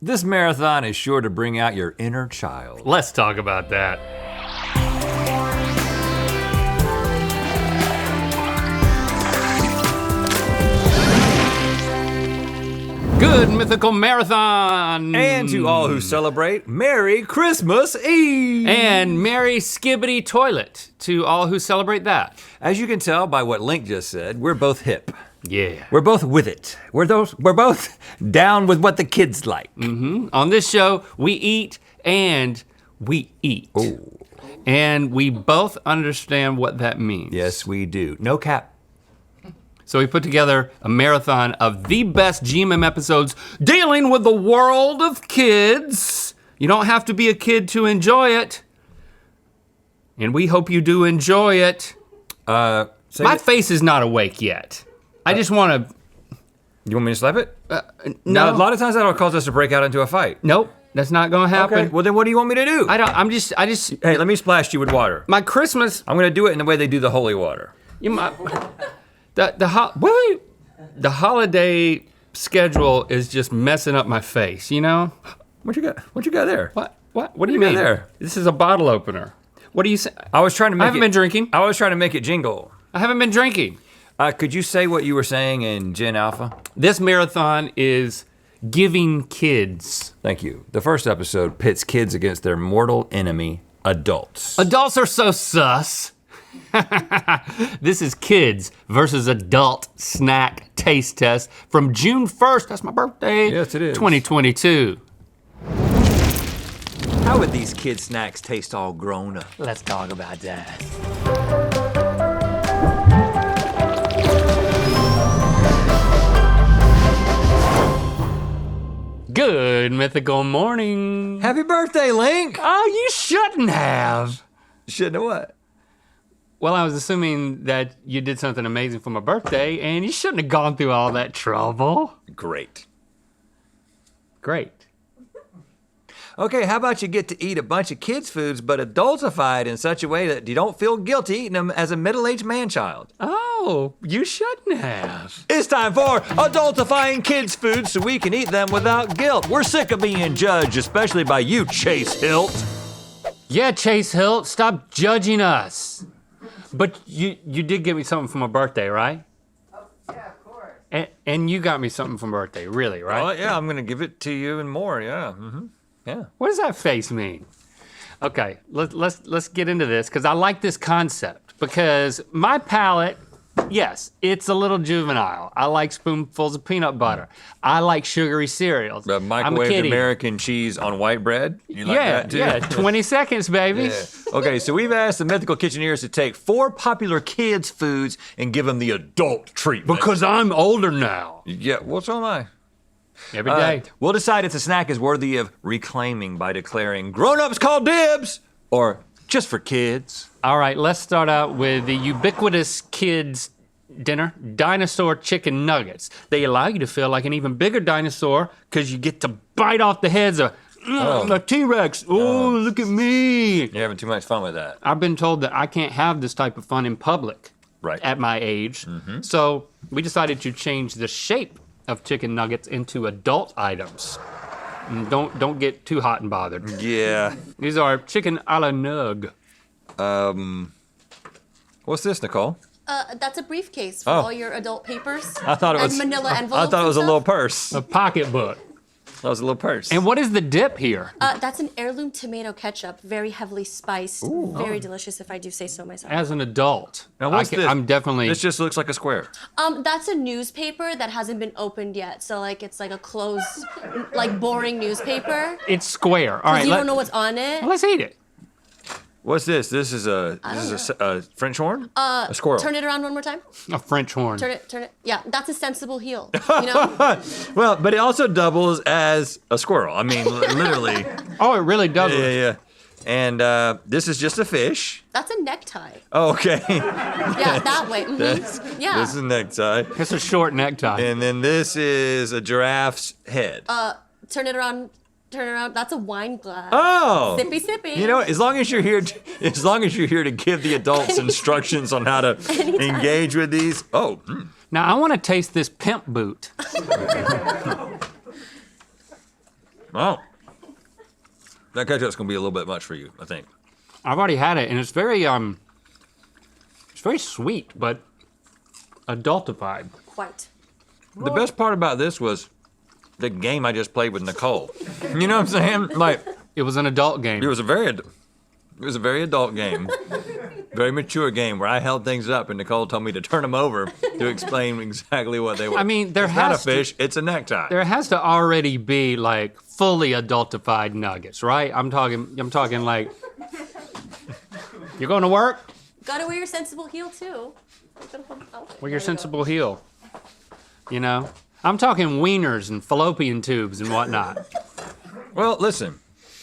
This marathon is sure to bring out your inner child. Let's talk about that. Good Mythical Marathon! And to all who celebrate, Merry Christmas Eve! And Merry Skibbity Toilet to all who celebrate that. As you can tell by what Link just said, we're both hip. Yeah. We're both with it. We're both down with what the kids like. On this show, we eat and we eat. Ooh. And we both understand what that means. Yes, we do. No cap. So we put together a marathon of the best GMM episodes dealing with the world of kids. You don't have to be a kid to enjoy it. And we hope you do enjoy it. My face is not awake yet. I just want to... You want me to slap it? No. Now, a lot of times that'll cause us to break out into a fight. Nope, that's not gonna happen. Okay, well then what do you want me to do? I just... Hey, let me splash you with water. My Christmas... I'm gonna do it in the way they do the holy water. You might... The holiday schedule is just messing up my face, you know? What you got? What you got there? What do you mean? There? This is a bottle opener. What do you say? I was trying to make I haven't been drinking. I was trying to make it jingle. I haven't been drinking. Could you say what you were saying in Gen Alpha? This marathon is giving kids. Thank you. The first episode pits kids against their mortal enemy, adults. Adults are so sus. This is kids versus adult snack taste test from June 1st, that's my birthday. Yes, it is. 2022. How would these kid snacks taste all grown up? Let's talk about that. Good Mythical morning. Happy birthday, Link! Oh, you shouldn't have. Shouldn't have what? Well, I was assuming that you did something amazing for my birthday and you shouldn't have gone through all that trouble. Great. Great. Okay, how about you get to eat a bunch of kids' foods, but adultify it in such a way that you don't feel guilty eating them as a middle-aged man-child? Oh, you shouldn't have. It's time for adultifying kids' foods so we can eat them without guilt. We're sick of being judged, especially by you, Chase Hilt. Yeah, Chase Hilt, stop judging us. But you did get me something for my birthday, right? Oh, yeah, of course. And you got me something for my birthday, really, right? Oh, yeah, I'm gonna give it to you and more, yeah. Yeah. What does that face mean? Okay, let's get into this because I like this concept because my palate, yes, it's a little juvenile. I like spoonfuls of peanut butter. I like sugary cereals. The microwaved American cheese on white bread? You like that too? Yeah, 20 seconds, baby. Yeah. Okay, so we've asked the Mythical Kitcheneers to take 4 popular kids' foods and give them the adult treatment. Because I'm older now. Yeah, well, so am I. Every day. We'll decide if the snack is worthy of reclaiming by declaring grown-ups call dibs or just for kids. All right, let's start out with the ubiquitous kids dinner, dinosaur chicken nuggets. They allow you to feel like an even bigger dinosaur because you get to bite off the heads of a T-Rex. Oh, look at me. You're having too much fun with that. I've been told that I can't have this type of fun in public at my age. So we decided to change the shape of chicken nuggets into adult items. And don't get too hot and bothered. Yeah. These are chicken a la nug. What's this, Nicole? That's a briefcase for all your adult papers. I thought it was and manila envelopes. I thought it was a and little stuff. purse. A pocketbook. That was a little purse. And what is the dip here? That's an heirloom tomato ketchup, very heavily spiced, very delicious if I do say so myself. As an adult, Now what's this? I'm definitely. This just looks like a square. That's a newspaper that hasn't been opened yet, so like it's like a closed, like boring newspaper. It's square. All right, You don't know what's on it. let's eat it. What's this? This is a French horn? A squirrel. Turn it around one more time. A French horn. Turn it. Yeah, that's a sensible heel. You know. Well, but it also doubles as a squirrel. I mean, literally. Oh, it really does. Yeah. And this is just a fish. That's a necktie. Oh, okay. Yeah, that way. Yeah. This is a necktie. It's a short necktie. And then this is a giraffe's head. Turn it around. That's a wine glass. Oh. Sippy. You know, as long as you're here to give the adults instructions on how to engage with these. Oh. Now I want to taste this pimp boot. Well, that ketchup's gonna be a little bit much for you, I think. I've already had it, and it's very sweet, but adultified. Quite. The best part about this was the game I just played with Nicole. You know what I'm saying? Like, It was an adult game. it was a very adult game, very mature game where I held things up and Nicole told me to turn them over to explain exactly what they were. I mean, there it's not a has to- fish, it's a necktie. There has to already be like fully adultified nuggets, right? I'm talking like you're going to work Gotta wear your sensible heel too. with your sensible heel. You know? I'm talking wieners and fallopian tubes and whatnot. Well, listen,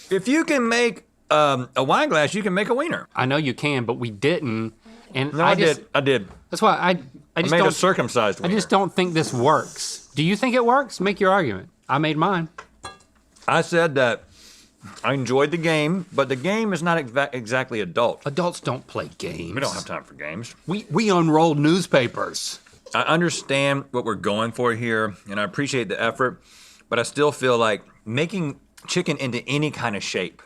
if you can make a wine glass, you can make a wiener. I know you can, but we didn't. And No, I did. That's why I just I made a don't circumcised I wiener. just don't think this works. Do you think it works? Make your argument. I made mine. I said that I enjoyed the game, but the game is not exactly adult. Adults don't play games. We don't have time for games. We unroll newspapers. I understand what we're going for here, and I appreciate the effort, but I still feel like making chicken into any kind of shape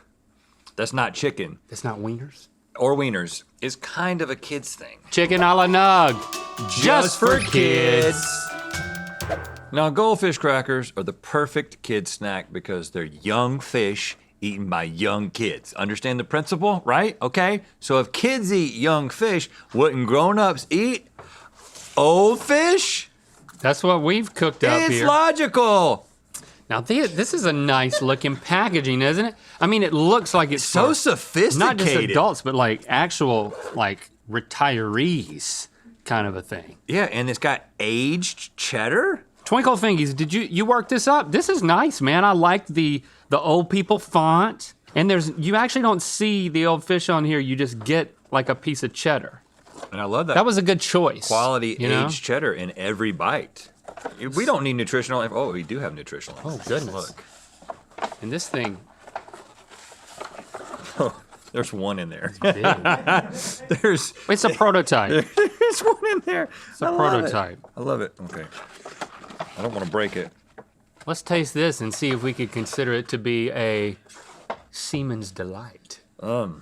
that's not chicken It's not wieners. or wieners is kind of a kid's thing. Chicken a la nug. Just for kids. Now, goldfish crackers are the perfect kid snack because they're young fish eaten by young kids. Understand the principle, right? Okay? So if kids eat young fish, wouldn't grown-ups eat old fish? That's what we've cooked up It's here. logical. Now, this is a nice looking packaging, isn't it? I mean, it looks like it's So for sophisticated. not just adults, but like actual like retirees kind of a thing. Yeah, and it's got aged cheddar. Twinkle Fingies, did you work this up? This is nice, man. I like the old people font. And you actually don't see the old fish on here. You just get like a piece of cheddar. And I love that. That was a good choice. quality you know? aged cheddar in every bite. We don't need nutritional. Oh, we do have nutritional. Oh goodness. Look, And this thing, there's one in there. big. There's It's a prototype. there's one in there. It's a prototype. I love it. Okay. I don't want to break it. Let's taste this and see if we could consider it to be a seaman's delight. Oh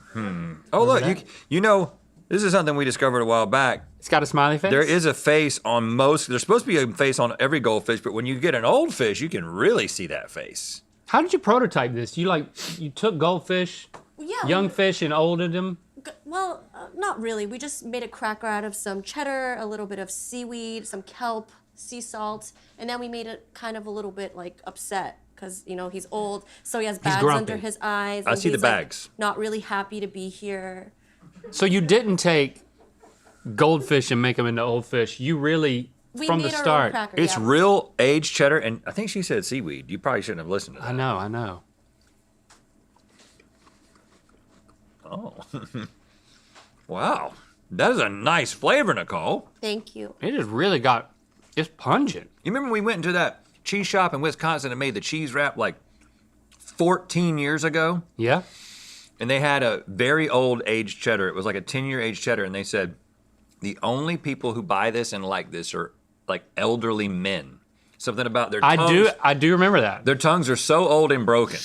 look, you know, this is something we discovered a while back. It's got a smiley face? There is a face on most. There's supposed to be a face on every goldfish, but when you get an old fish, you can really see that face. How did you prototype this? You took goldfish, Yeah. young fish, and olded them? Well, not really. We just made a cracker out of some cheddar, a little bit of seaweed, some kelp, sea salt, and then we made it kind of a little bit like upset because he's old, so he has bags grumpy. under his eyes. I and see the he's, like, bags. not really happy to be here. So you didn't take goldfish and make them into old fish. You really, We from made the our own start. cracker. It's yeah. real aged cheddar, and I think she said seaweed. You probably shouldn't have listened to that. I know. Oh. Wow. That is a nice flavor, Nicole. Thank you. It has really got, it's pungent. You remember we went into that cheese shop in Wisconsin and made the cheese wrap like 14 years ago? Yeah? And they had a very old aged cheddar. It was like a 10-year aged cheddar. And they said, the only people who buy this and like this are like elderly men. Something about their tongues. I do remember that. Their tongues are so old and broken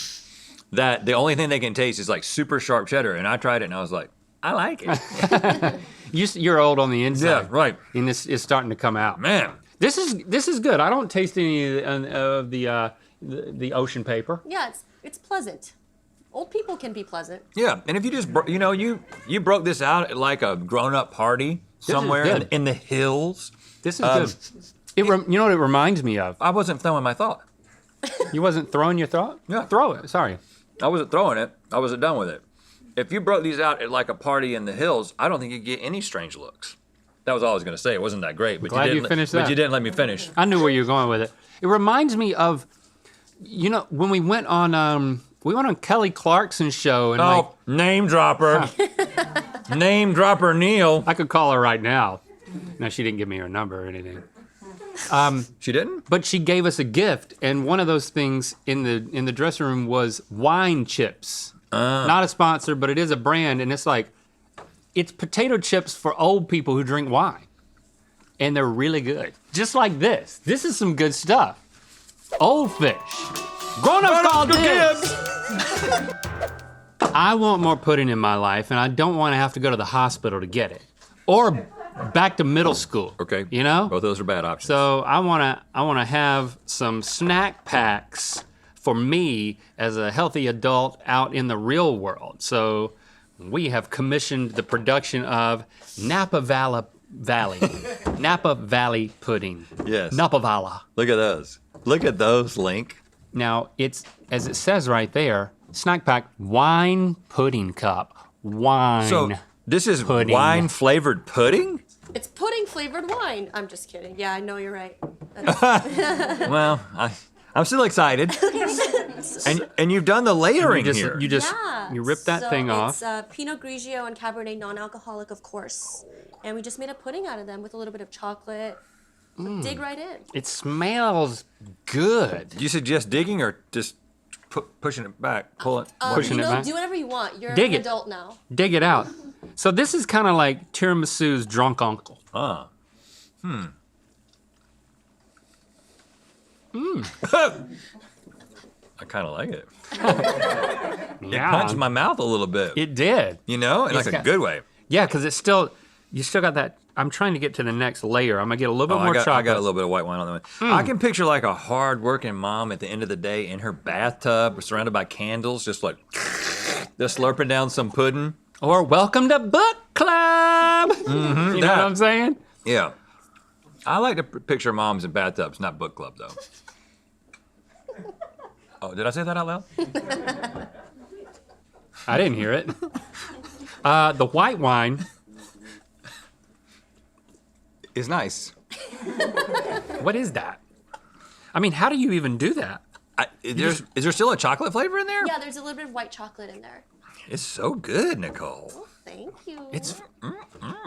that the only thing they can taste is like super sharp cheddar. And I tried it and I was like, I like it. You're old on the inside. Yeah, right. And this is starting to come out. Man. This is good. I don't taste any of the ocean paper. Yeah, it's pleasant. Old people can be pleasant. Yeah, and if you just, you broke this out at like a grown-up party somewhere good. in the hills. This is good. You know what it reminds me of? I wasn't throwing my thought. You wasn't throwing your thought? Yeah. Throw it. Sorry. I wasn't throwing it. I wasn't done with it. If you broke these out at like a party in the hills, I don't think you'd get any strange looks. That was all I was going to say. It wasn't that great. But Glad you didn't finished But that. you didn't let me finish. I knew where you were going with it. It reminds me of, when we went on Kelly Clarkson's show and Oh, name dropper. Name dropper Neil. I could call her right now. No, she didn't give me her number or anything. She didn't? But she gave us a gift, and one of those things in the dressing room was wine chips. Not a sponsor, but it is a brand, and it's potato chips for old people who drink wine. And they're really good. Just like this. This is some good stuff. Old fish. Grown-ups call dibs. I want more pudding in my life, and I don't want to have to go to the hospital to get it, or back to middle school. Okay. You know? Both of those are bad options. So I wanna have some snack packs for me as a healthy adult out in the real world. So we have commissioned the production of Napa Valley pudding. Yes. Napa Valley. Look at those. Look at those, Link. Now it's, as it says right there, snack pack wine pudding cup. Wine. So this is pudding. wine flavored pudding? It's pudding flavored wine. I'm just kidding. Yeah, I know you're right. Well, I'm still excited. and you've done the layering here. You just Yeah. you rip that thing off. It's Pinot Grigio and Cabernet non-alcoholic, of course. And we just made a pudding out of them with a little bit of chocolate. Dig right in. It smells good. Do you suggest digging or just pushing it back, pulling it? Pushing you it know, back? do whatever you want. You're Dig an it. adult now. Dig it out. So this is kind of like tiramisu's drunk uncle. I kind of like it. It punched my mouth a little bit. It did. You know, in like a got- good way. Yeah, because it's still, you still got that. I'm trying to get to the next layer. I'm gonna get a little bit Oh, more chocolate. I got a little bit of white wine on that one. I can picture like a hard-working mom at the end of the day in her bathtub, surrounded by candles, just like just slurping down some pudding. Or welcome to book club. You know that. what I'm saying? Yeah, I like to picture moms in bathtubs, not book club though. Oh, did I say that out loud? I didn't hear it. The white wine. It's nice. What is that? I mean, how do you even do that? Is there still a chocolate flavor in there? Yeah, there's a little bit of white chocolate in there. It's so good, Nicole. Thank you.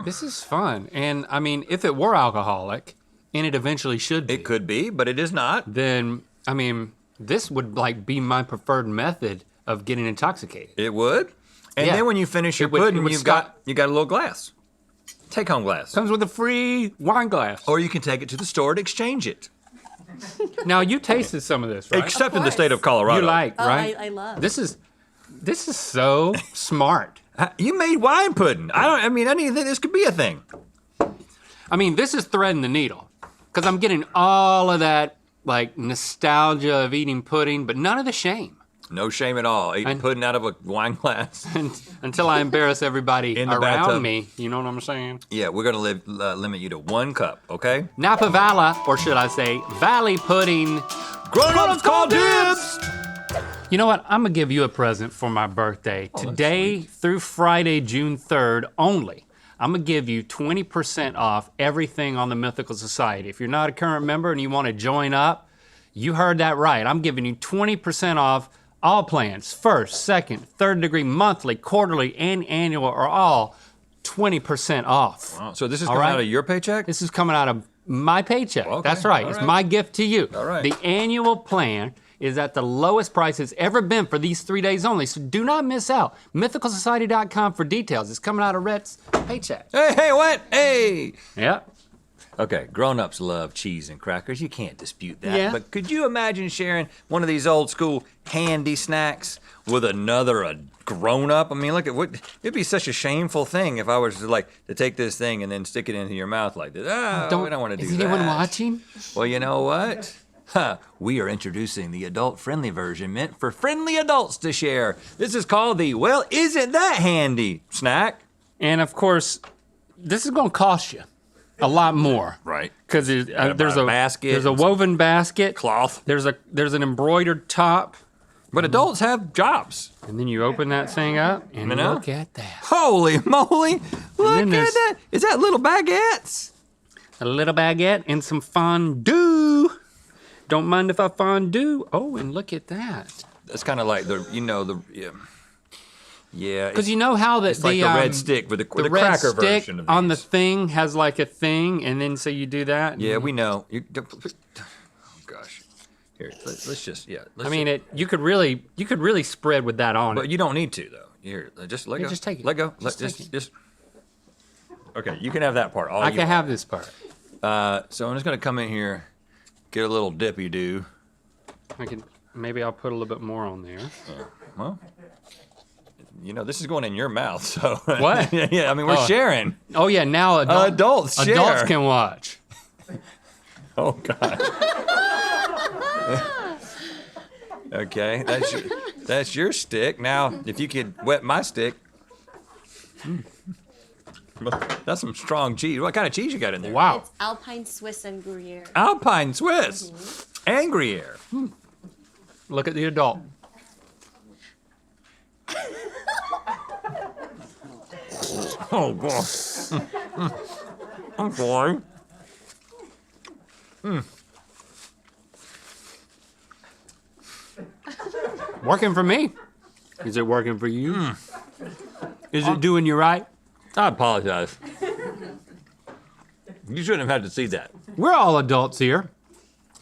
This is fun. And I mean, if it were alcoholic, and it eventually should be, It could be, but it is not. then I mean, this would like be my preferred method of getting intoxicated. It would. And Yeah. then when you finish your It would- it pudding, would you stop- got a little glass. Take home glass. Comes with a free wine glass. Or you can take it to the store and exchange it. Now you tasted some of this, right? Except in the course. state of Colorado. You like, Oh, right? I love. This is so smart. You made wine pudding. I didn't think this could be a thing. I mean, this is threading the needle because I'm getting all of that like nostalgia of eating pudding, but none of the shame No shame at all. Eating And- pudding out of a wine glass. until I embarrass everybody In the around bathtub. me. You know what I'm saying? Yeah, we're gonna limit you to 1 cup, okay? Napa Valley, or should I say Valley pudding. Grown-ups call dibs! You know what? I'm gonna give you a present for my birthday. Today through Friday, June 3rd only. I'm gonna give you 20% off everything on the Mythical Society. If you're not a current member and you wanna join up, you heard that right. I'm giving you 20% off all plans. First, second, third degree, monthly, quarterly, and annual are all 20% off. So this is All coming right. out of your paycheck? This is coming out of my paycheck. Okay, That's right. all It's right. my gift to you. All right. The annual plan is at the lowest price it's ever been for these 3 days only. So do not miss out. MythicalSociety.com for details. It's coming out of Rhett's paycheck. Hey, what? Hey! Yep. Okay, grown-ups love cheese and crackers. You can't dispute that. Yeah. But could you imagine sharing one of these old school handy snacks with a grown-up? I mean, look at what it'd be such a shameful thing if I was to take this thing and then stick it into your mouth like this. Oh, we don't want to do Is that. anyone watching? Well, you know what? We are introducing the adult-friendly version meant for friendly adults to share. This is called the Well, Isn't That Handy snack. And of course, this is going to cost you a lot more. Right. Because there's buy a basket there's a and some woven basket, Cloth. there's an embroidered top, But adults have jobs. and then you open that thing up and You know? look at that. Holy moly! Look then at there's- that! Is that little baguettes? A little baguette and some fondue. Don't mind if I fondue. Oh, and look at that. That's kind of like yeah. Because you know how it's like the red stick with the red cracker stick version of these. on the thing has like a thing, and then so you do that. Yeah, we know. Oh gosh. Here, let's just I mean, you could really spread with that on But it. you don't need to though. Here, just let Yeah, go. just take it. Let go. Just take it. Just. Okay, you can have that part. All I you can have this part. So I'm just gonna come in here, get a little dippy do. I can. Maybe I'll put a little bit more on there. Well, this is going in your mouth, so. What? Yeah, I mean, we're sharing. Oh yeah, now Adults share. adults can watch. Oh, God. Okay, that's your stick. Now, if you could wet my stick. That's some strong cheese. What kind of cheese you got in there? Wow. It's Alpine Swiss and Gruyere. Alpine Swiss and Gruyere. Look at the adult. Oh, God. I'm sorry. Working for me. Is it working for you? Is it doing you right? I apologize. You shouldn't have had to see that. We're all adults here.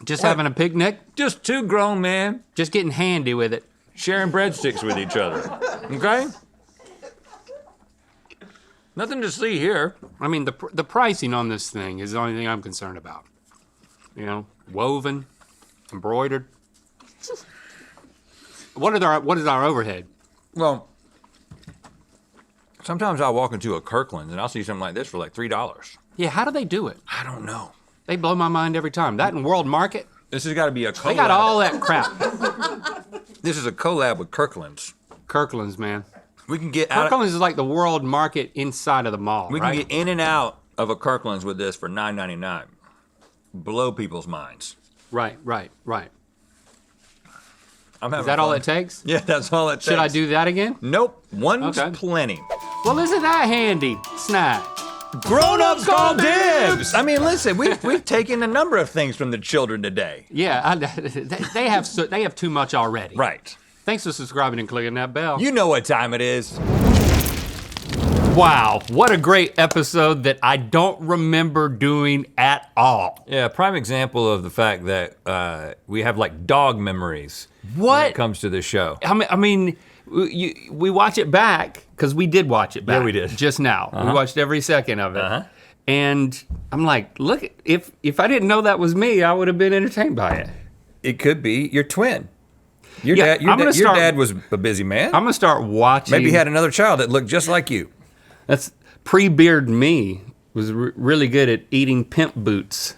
Just having a picnic, Just two grown men just getting handy with it. sharing breadsticks with each other. Okay? Nothing to see here. I mean, the pricing on this thing is the only thing I'm concerned about. You know, woven, embroidered. What is our overhead? Well, sometimes I'll walk into a Kirkland's and I'll see something like this for like $3. Yeah, how do they do it? I don't know. They blow my mind every time. That and World Market, This has got to be a collab. they got all that crap. This is a collab with Kirkland's. Kirkland's, man. We can get out. Kirkland's is like the World Market inside of the mall, We can right? get in and out of a Kirkland's with this for $9.99. Blow people's minds. Right. I'm having Is that all fun. it takes? Yeah, that's all it takes. Should I do that again? Nope. One's Okay. plenty. Well, isn't that handy? Snack. Grown-ups call dibs. I mean, listen, we've taken a number of things from the children today. Yeah, they have too much already. Right. Thanks for subscribing and clicking that bell. You know what time it is. Wow, what a great episode that I don't remember doing at all. Yeah, prime example of the fact that we have like dog memories when What? it comes to this show. I mean, we watch it back, because we did watch it back. Yeah, we did. Just now. We watched every second of it. Uh-huh. And I'm like, look, if I didn't know that was me, I would have been entertained by it. It could be your twin. Your Yeah, dad. I'm gonna Your start- dad was a busy man. I'm gonna start watching. Maybe he had another child that looked just like you. That's pre-beard me was really good at eating pimp boots.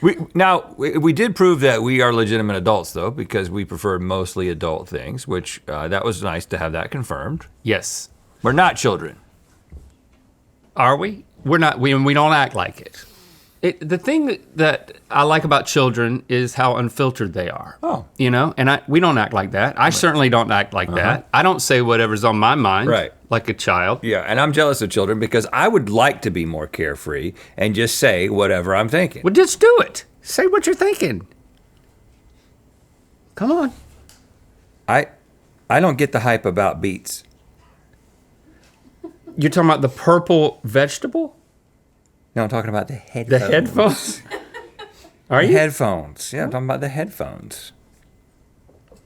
We did prove that we are legitimate adults though, because we prefer mostly adult things, which that was nice to have that confirmed. Yes. We're not children. Are we? We're not. We don't act like it. The thing that I like about children is how unfiltered they are. Oh. You know, and we don't act like that. I certainly don't act like that. I don't say whatever's on my mind. Right. Like a child. Yeah, and I'm jealous of children because I would like to be more carefree and just say whatever I'm thinking. Well, just do it. Say what you're thinking. Come on. I don't get the hype about beets. You're talking about the purple vegetable? No, I'm talking about the headphones. The headphones? Are you? Headphones. Yeah, I'm talking about the headphones.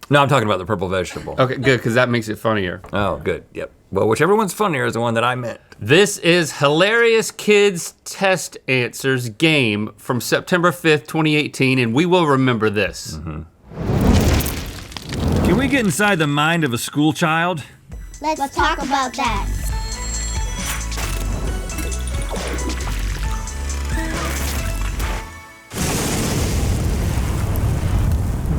No, I'm talking about the purple vegetable. Okay, good, because that makes it funnier. Oh, good. Yep. Well, whichever one's funnier is the one that I meant. This is Hilarious Kids Test Answers game from September 5th, 2018, and we will remember this. Can we get inside the mind of a school child? Let's talk about that.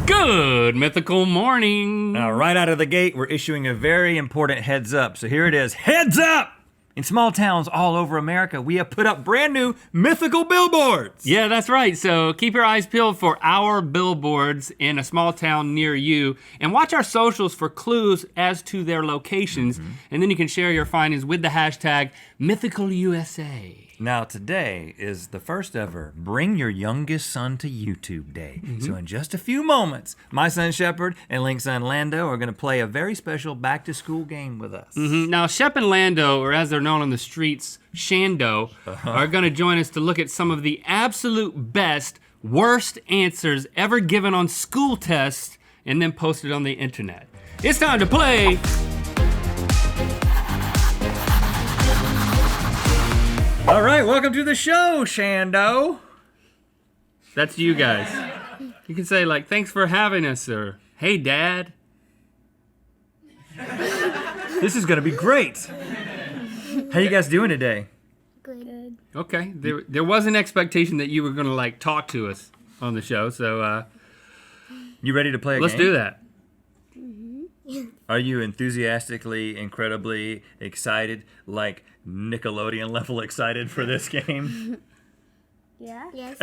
Good mythical morning. Now, right out of the gate, we're issuing a very important heads up. So here it is. Heads up! In small towns all over America, we have put up brand new mythical billboards. Yeah, that's right. So keep your eyes peeled for our billboards in a small town near you, and watch our socials for clues as to their locations. And then you can share your findings with the hashtag MythicalUSA. Now, today is the first ever Bring Your Youngest Son to YouTube Day. So in just a few moments, my son Shepard and Link's son Lando are gonna play a very special back to school game with us. Now, Shep and Lando, or as they're known on the streets, Shando, are gonna join us to look at some of the absolute best, worst answers ever given on school tests and then posted on the internet. It's time to play. All right, welcome to the show, Shando. That's you guys. You can say like, thanks for having us, or Hey, Dad. This is gonna be great. How you guys doing today? Good. Okay, there was an expectation that you were gonna like talk to us on the show, so You ready to play a let's game? do that. Are you enthusiastically, incredibly excited, like Nickelodeon level excited for this game? Yeah? Yes.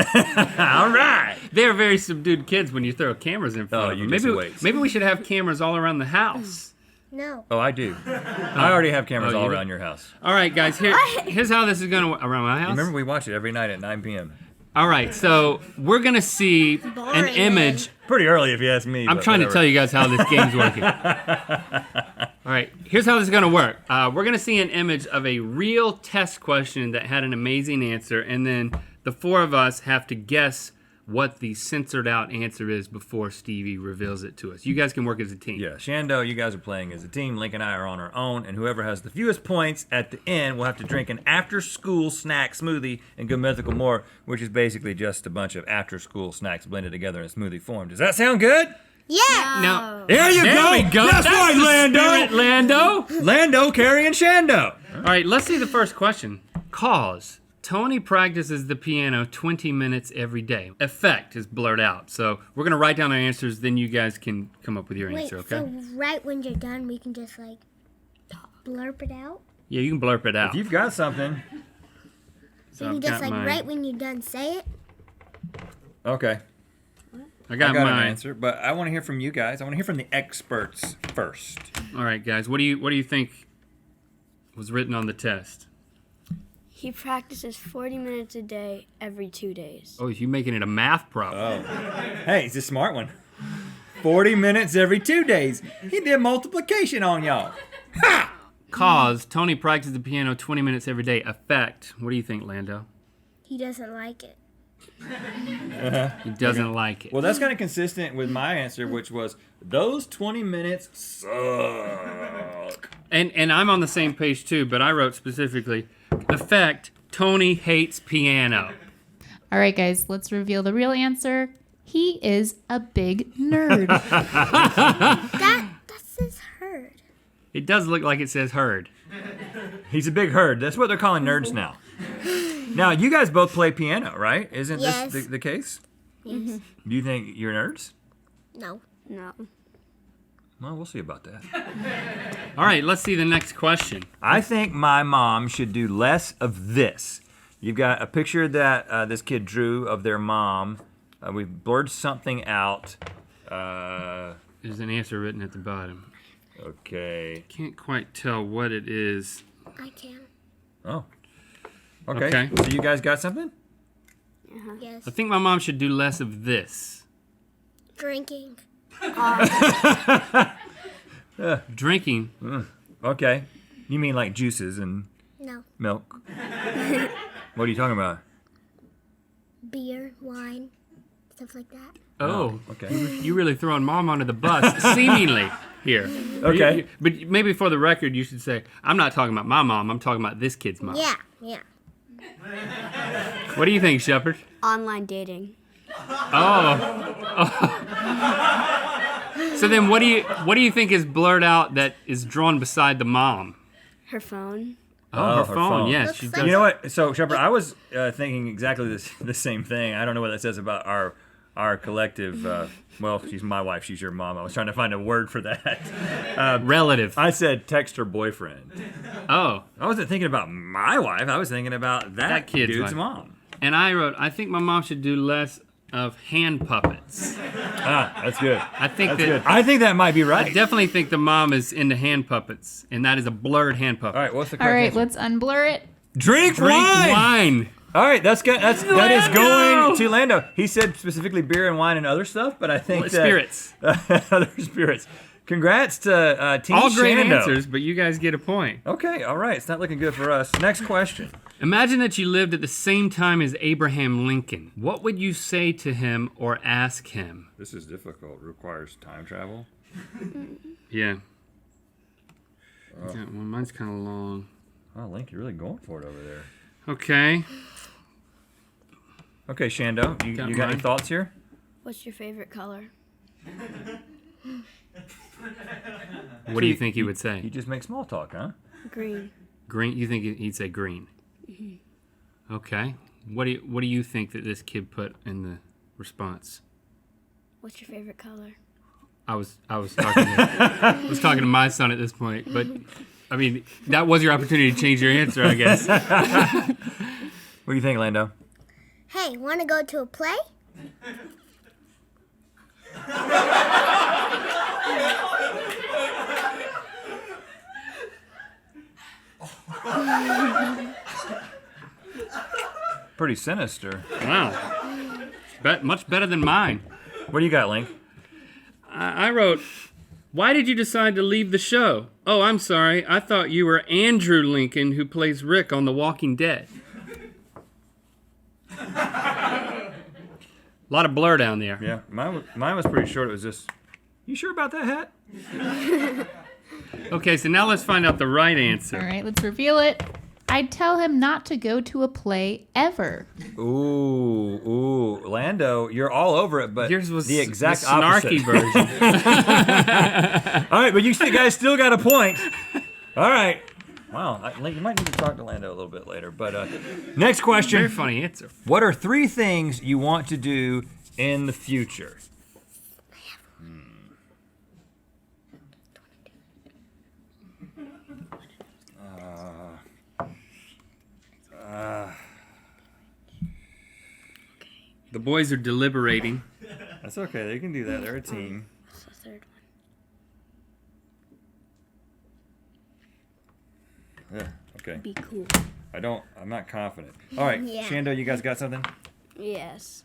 All right. They're very subdued kids when you throw cameras in front Oh, of you them. just wait. Maybe we should have cameras all around the house. No. Oh, I do. I already have cameras Oh, you all do? around your house. All right, guys. Here's how this is gonna work around my house. Remember, we watch it every night at 9 p.m. All right, so we're gonna see an Boring, image. Pretty early, if you ask me. I'm trying to tell you guys how this game's working. All right, here's how this is gonna work. We're gonna see an image of a real test question that had an amazing answer, and then the four of us have to guess what the censored out answer is before Stevie reveals it to us. You guys can work as a team. Yeah, Shando, you guys are playing as a team. Link and I are on our own, and whoever has the fewest points at the end will have to drink an after-school snack smoothie and go Mythical More, which is basically just a bunch of after-school snacks blended together in smoothie form. Does that sound good? Yeah. Now, There you there go. we go. That's right, the Lando. spirit, Lando. Lando, Carrie, and Shando. All right, let's see the first question. Cause. Tony practices the piano 20 minutes every day. Effect is blurred out. So we're going to write down our answers, then you guys can come up with your Wait, answer, okay? so right when you're done, we can just like blurp it out? Yeah, you can blurp it out. If you've got something. So We I've can just got like mine. right when you're done, say it? Okay. I got I got an mine. answer, but I want to hear from you guys. I want to hear from the experts first. All right, guys. What do you think was written on the test? He practices 40 minutes a day every 2 days. Oh, you making it a math problem. Hey, he's a smart one. 40 minutes every 2 days. He did multiplication on y'all. Cause. Tony practices the piano 20 minutes every day. Effect. What do you think, Lando? He doesn't like it. He doesn't like it. Well, that's kind of consistent with my answer, which was those 20 minutes suck. And I'm on the same page too, but I wrote specifically, effect, Tony hates piano. All right, guys, let's reveal the real answer. He is a big nerd. That says herd. It does look like it says herd. He's a big herd. That's what they're calling nerds now. Now, you guys both play piano, right? Isn't Yes. this the case? Yes. Do you think you're nerds? No. No. Well, we'll see about that. All right, let's see the next question. I think my mom should do less of this. You've got a picture that this kid drew of their mom. We've blurred something out. There's an answer written at the bottom. Okay. Can't quite tell what it is. I can. Oh. Okay. Okay. So you guys got something? Yes. I think my mom should do less of this. Drinking. Drinking. Okay. You mean like juices and No. milk? What are you talking about? Beer, wine, stuff like that. Oh, Okay. you really throwing mom under the bus, seemingly here. Okay. But maybe for the record, you should say, I'm not talking about my mom, I'm talking about this kid's mom. Yeah. What do you think, Shepard? Online dating. So then what do you think is blurred out that is drawn beside the mom? Her phone. Oh, her phone. Yes, Looks she like- does. You know what? So, Shepard, I was thinking exactly the same thing. I don't know what that says about our collective. Well, she's my wife. She's your mom. I was trying to find a word for that. Relative. I said text her boyfriend. Oh, I wasn't thinking about my wife. I was thinking about that kid's dude's wife. mom. and I wrote, I think my mom should do less of hand puppets. That's good. I think That's that good. I think that might be I right. definitely think the mom is into hand puppets, and that is a blurred hand puppet. All right, what's the All correct right, answer? let's unblur it. Drink Drink wine. wine. All right, that is Lando! going to Lando. He said specifically beer and wine and other stuff, but I think that Spirits. other spirits. Congrats to Team All great Shando. answers, but you guys get a point. Okay, all right. It's not looking good for us. Next question. Imagine that you lived at the same time as Abraham Lincoln. What would you say to him or ask him? This is difficult. Requires time travel. Yeah. Well, mine's kind of long. Oh, Link, you're really going for it over there. Okay. Okay, Shando, you got any mine. thoughts here? What's your favorite color? What do you think he would say? You just make small talk, huh? Green. Green? You think he'd say green? Okay. What do you think that this kid put in the response? What's your favorite color? I was talking to my son at this point, but I mean that was your opportunity to change your answer, I guess. What do you think, Lando? Hey, want to go to a play? Pretty sinister. Wow. Much better than mine. What do you got, Link? I wrote, why did you decide to leave the show? Oh, I'm sorry. I thought you were Andrew Lincoln, who plays Rick on The Walking Dead. A lot of blur down there. Yeah, mine was pretty short. It was just, you sure about that hat? Okay, so now let's find out the right All answer. right, let's reveal it. I'd tell him not to go to a play ever. Ooh, Lando, you're all over it, but Yours was the exact snarky opposite. version. All right, but you guys still got a point. All right. Wow, Link, you might need to talk to Lando a little bit later. But next Very question. funny answer. What are 3 things you want to do in the future? The boys are deliberating. That's okay. They can do that. They're a team. What's the third Yeah, okay. one? Be cool. I'm not confident. All right, Yeah. Shando, you guys got something? Yes.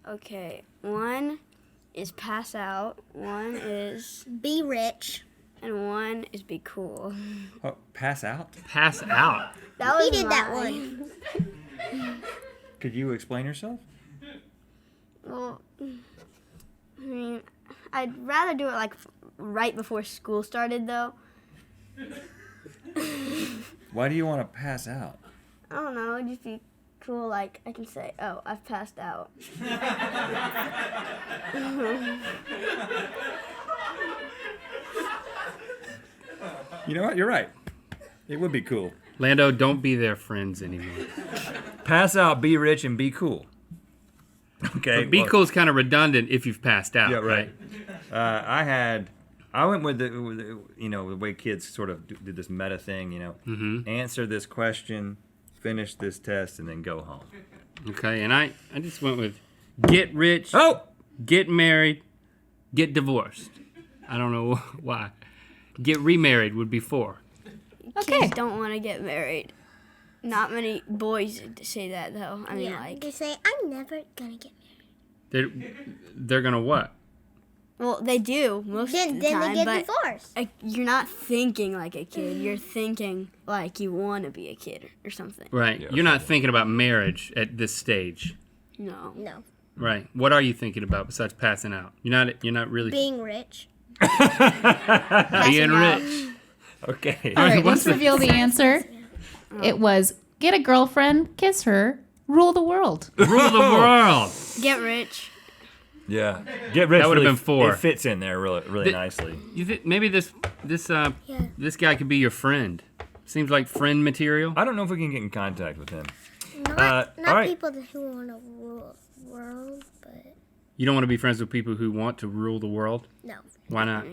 Okay. One is pass out. One is, Be rich. and one is be cool. Oh, pass out? Pass out. That was He did that mine. one. Could you explain yourself? Well, I mean, I'd rather do it like right before school started, though. Why do you want to pass out? I don't know, it'd just be cool. Like I can say, "Oh, I've passed out." You know what? You're right. It would be cool. Lando, don't be their friends anymore. Pass out, be rich, and be cool. Okay. But be well, cool is kind of redundant if you've passed out, Yeah, right? right. I went with the way kids sort of do this meta thing. Answer this question, finish this test, and then go home. Okay, and I just went with get rich, Oh, get married, get divorced. I don't know why. Get remarried would be 4. Okay. Kids don't want to get married. Not many boys say that, though. I mean, Yeah. like, They say, I'm never gonna get married. They're gonna what? well, they do most Then of the they time, get but divorced. you're not thinking like a kid. You're thinking like you want to be a kid or something. Right. Yeah. You're not thinking about marriage at this stage. No. No. Right. What are you thinking about besides passing out? You're not really Being rich. being Passing out. rich. okay. All right, What's let's reveal the answer. It was get a girlfriend, kiss her, rule the world. Rule the world. Get rich. Yeah. Get rich. That would've really- been 4. It fits in there really The- nicely. You think maybe this Yeah. guy could be your friend? Seems like friend material. I don't know if we can get in contact with him. Not all right. people who want to rule the world, but You don't want to be friends with people who want to rule the world? no. Why not?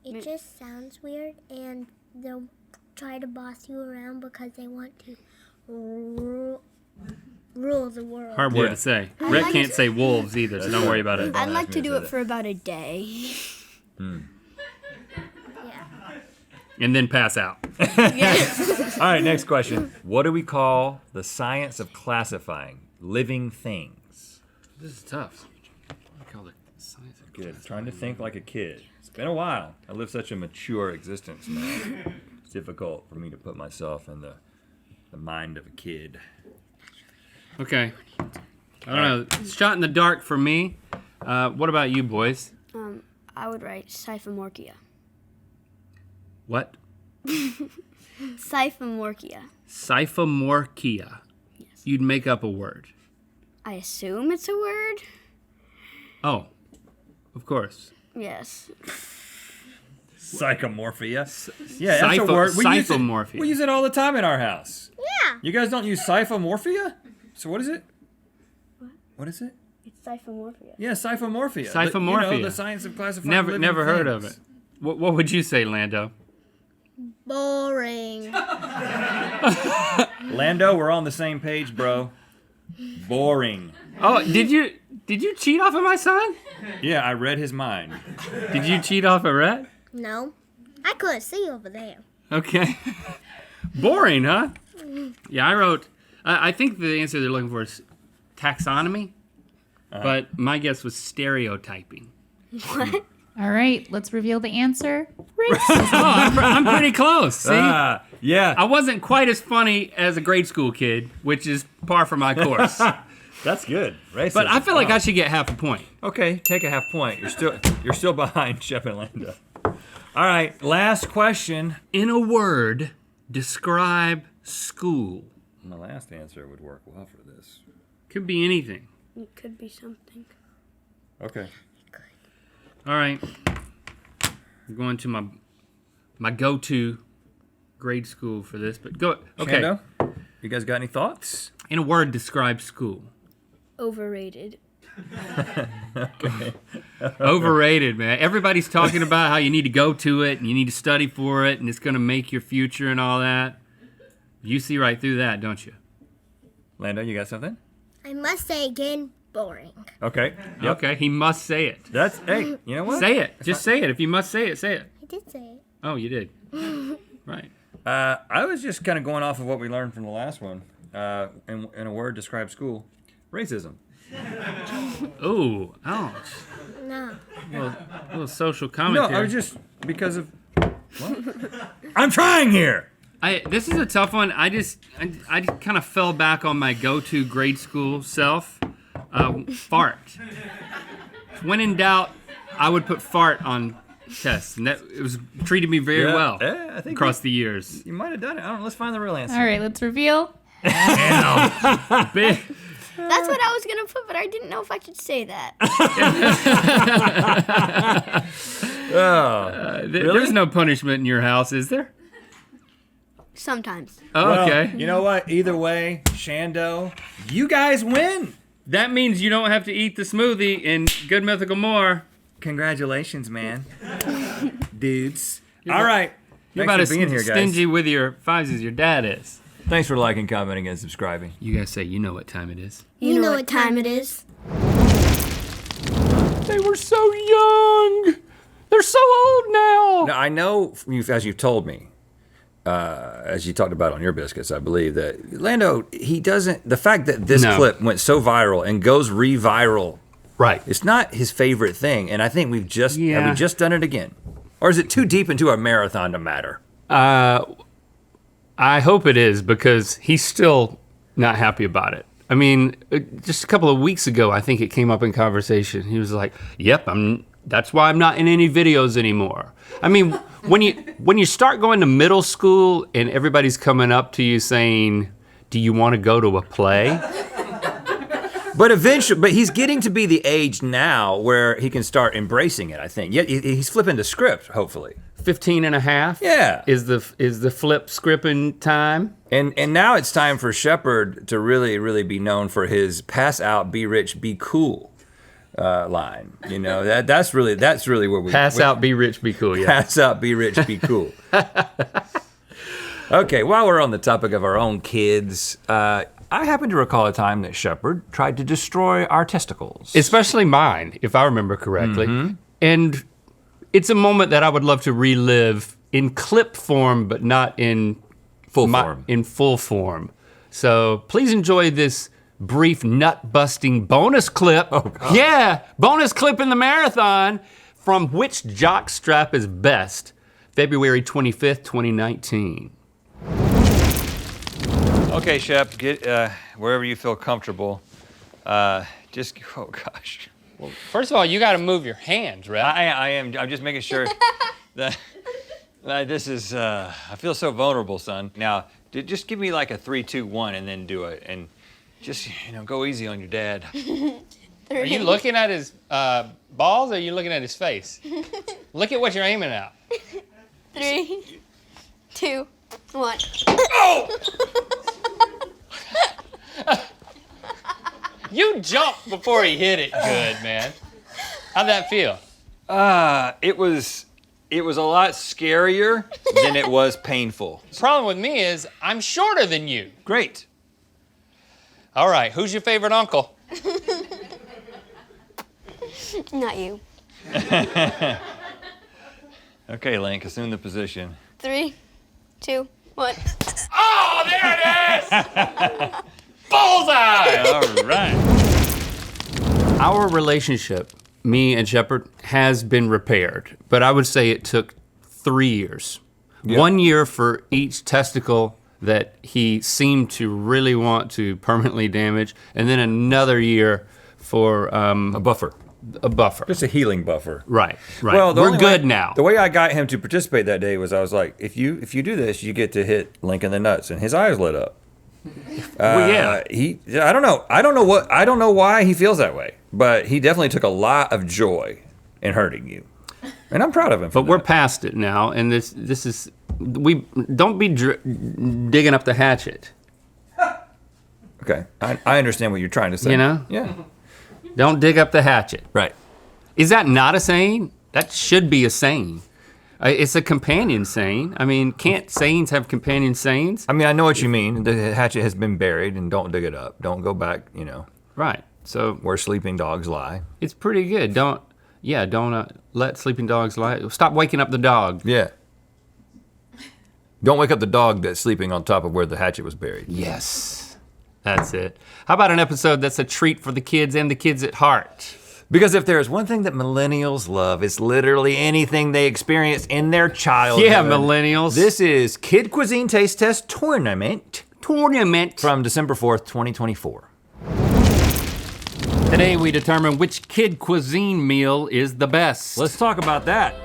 It just sounds weird, and they'll try to boss you around because they want to rule the world. Hard word Yeah. to say. Rhett can't say wolves either, so don't worry about it. I'd like ask to me to do say it that. for about a day. Yeah. And then pass out. All right, next question. What do we call the science of classifying living things? This is tough. I call it science of Good. Trying to think like a kid. It's been a while. I live such a mature existence now. It's difficult for me to put myself in the mind of a kid. Okay. I don't know. Shot in the dark for me. What about you, boys? I would write Siphomorchia. What? Siphomorchia. Siphomorchia. You'd make up a word. I assume it's a word. Oh, of course. Yes. Psychomorphia. Yeah, that's a word. Psychomorphia. We use it all the time in our house. Yeah. You guys don't use psychomorphia? So what is it? What is it? It's psychomorphia. Yeah, psychomorphia. Psychomorphia. The science of classifying living Never heard of things. it. What would you say, Lando? Boring. Lando, we're on the same page, bro. Boring. Oh, did you cheat off of my son? Yeah, I read his mind. Did you cheat off of Rhett? No. I couldn't see over there. Okay. Boring, huh? Yeah, I wrote. I think the answer they're looking for is taxonomy, but my guess was stereotyping. What? All right, let's reveal the answer. Oh, I'm pretty close. See, Yeah. I wasn't quite as funny as a grade school kid, which is par for my course. That's good. Racism. But I feel like I should get half a point. Okay, take a half point. You're still behind Shep and Lando. All right, last question. In a word, describe school. My last answer would work well for this. Could be anything. It could be something. Okay. All right. I'm going to my go-to grade school for this, but go. Okay. Shando, you guys got any thoughts? In a word, describe school. Overrated. Overrated, man. Everybody's talking about how you need to go to it and you need to study for it and it's going to make your future and all that. You see right through that, don't you? Lando, you got something? I must say again, boring. Okay. Yep. Okay, he must say it. That's, hey, you know what? Say it. Just say it. If you must say it, say it. I did say it. Oh, you did. Right. I was just kind of going off of what we learned from the last one. In a word, describe school. Racism. Ooh, ouch. No. A little social No, commentary. I was just, because of, what? I'm trying here. This is a tough one. I kind of fell back on my go-to grade school self. Fart. When in doubt, I would put fart on tests, and it was treated me very well I think across the years. you might have done it. I don't know. Let's find the real answer. All right, let's reveal. Big- That's what I was gonna put, but I didn't know if I should say that. There's no punishment in your house, is there? Sometimes. Oh, Well, okay. You know what? Either way, Shando, you guys win. That means you don't have to eat the smoothie in Good Mythical More. Congratulations, man. Dudes. All right. You're Thanks about for as being here, guys. stingy with your fives as your dad is. Thanks for liking, commenting, and subscribing. You guys say you know what time it is. You know what time it is. They were so young. They're so old now. Now, I know, as you've told me, as you talked about on your biscuits, I believe that Lando, he doesn't, the fact that this clip went so viral and goes re-viral, Right. it's not his favorite thing. And I think have we just done it again? Or is it too deep into a marathon to matter? I hope it is, because he's still not happy about it. I mean, just a couple of weeks ago, I think it came up in conversation. He was like, "Yep, that's why I'm not in any videos anymore." I mean, when you start going to middle school and everybody's coming up to you saying, "Do you want to go to a play?" But eventually, he's getting to be the age now where he can start embracing it, I think. Yeah, he's flipping the script, hopefully. 15 and a half. Yeah. Is the flip scripting time. And now it's time for Shepard to really, really be known for his pass out, be rich, be cool line. You know, that's really where we Pass out, be rich, be cool. Yeah. Pass out, be rich, be cool. Okay, while we're on the topic of our own kids, I happen to recall a time that Shepard tried to destroy our testicles. Especially mine, if I remember correctly. Mm-hmm. And it's a moment that I would love to relive in clip form, but not in full form. In full form. So please enjoy this brief nut-busting bonus clip. Oh, God. Yeah, bonus clip in the marathon from Which Jock Strap is Best, February 25th, 2019. Okay, Shep, get wherever you feel comfortable. Oh gosh. First of all, you gotta move your hands, right? I am. I'm just making sure that this is. I feel so vulnerable, son. Now, just give me like a 3, 2, 1, and then do it, and just go easy on your dad. Are you looking at his balls or are you looking at his face? Look at what you're aiming at. 3, 2, 1. You jumped before he hit it good, man. How'd that feel? It was a lot scarier than it was painful. The problem with me is I'm shorter than you. Great. All right, who's your favorite uncle? Not you. Okay, Link, assume the position. 3, 2, 1. Oh, there it is! Bullseye! All right. Our relationship, me and Shepard, has been repaired, but I would say it took 3 years. Yep. 1 year for each testicle that he seemed to really want to permanently damage, and then another year for A buffer. a buffer. Just a healing buffer. Right. Well, the we're only good way- now. The way I got him to participate that day was I was like, if you do this, you get to hit Link in the nuts, and his eyes lit up. Well, yeah. I don't know. I don't know why he feels that way, but he definitely took a lot of joy in hurting you, and I'm proud of him. For But we're that. past it now, and this is we don't be digging up the hatchet. Okay. I understand what you're trying to say. You know? Yeah. Don't dig up the hatchet. Right. Is that not a saying? That should be a saying. It's a companion saying. I mean, can't sayings have companion sayings? I mean, I know what you mean. The hatchet has been buried, and don't dig it up. Don't go back. Right. So Where sleeping dogs lie. it's pretty good. Don't let sleeping dogs lie. Stop waking up the dog. Yeah. Don't wake up the dog that's sleeping on top of where the hatchet was buried. Yes. That's it. How about an episode that's a treat for the kids and the kids at heart? Because if there's one thing that millennials love, it's literally anything they experience in their childhood. Yeah, millennials. This is Kid Cuisine Taste Test Tournament Tournament. from December 4th, 2024. Today we determine which kid cuisine meal is the best. Let's talk about that.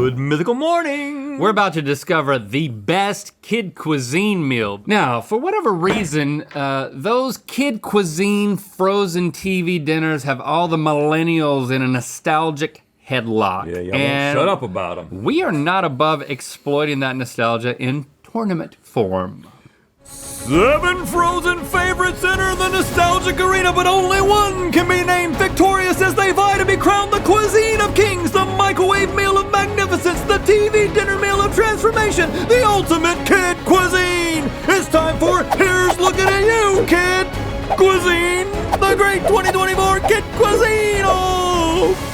Good mythical morning. We're about to discover the best kid cuisine meal. Now, for whatever reason, those kid cuisine frozen TV dinners have all the millennials in a nostalgic headlock. won't shut up about them. We are not above exploiting that nostalgia in tournament form. 7 frozen favorites enter the nostalgic arena, but only one can be named victorious as they vie to be crowned the cuisine of kings, the microwave meal of magnificence, the TV dinner meal of transformation, the ultimate kid cuisine. It's time for Here's Looking at You, Kid Cuisine, the great 2024 Kid Cuisine. Oh!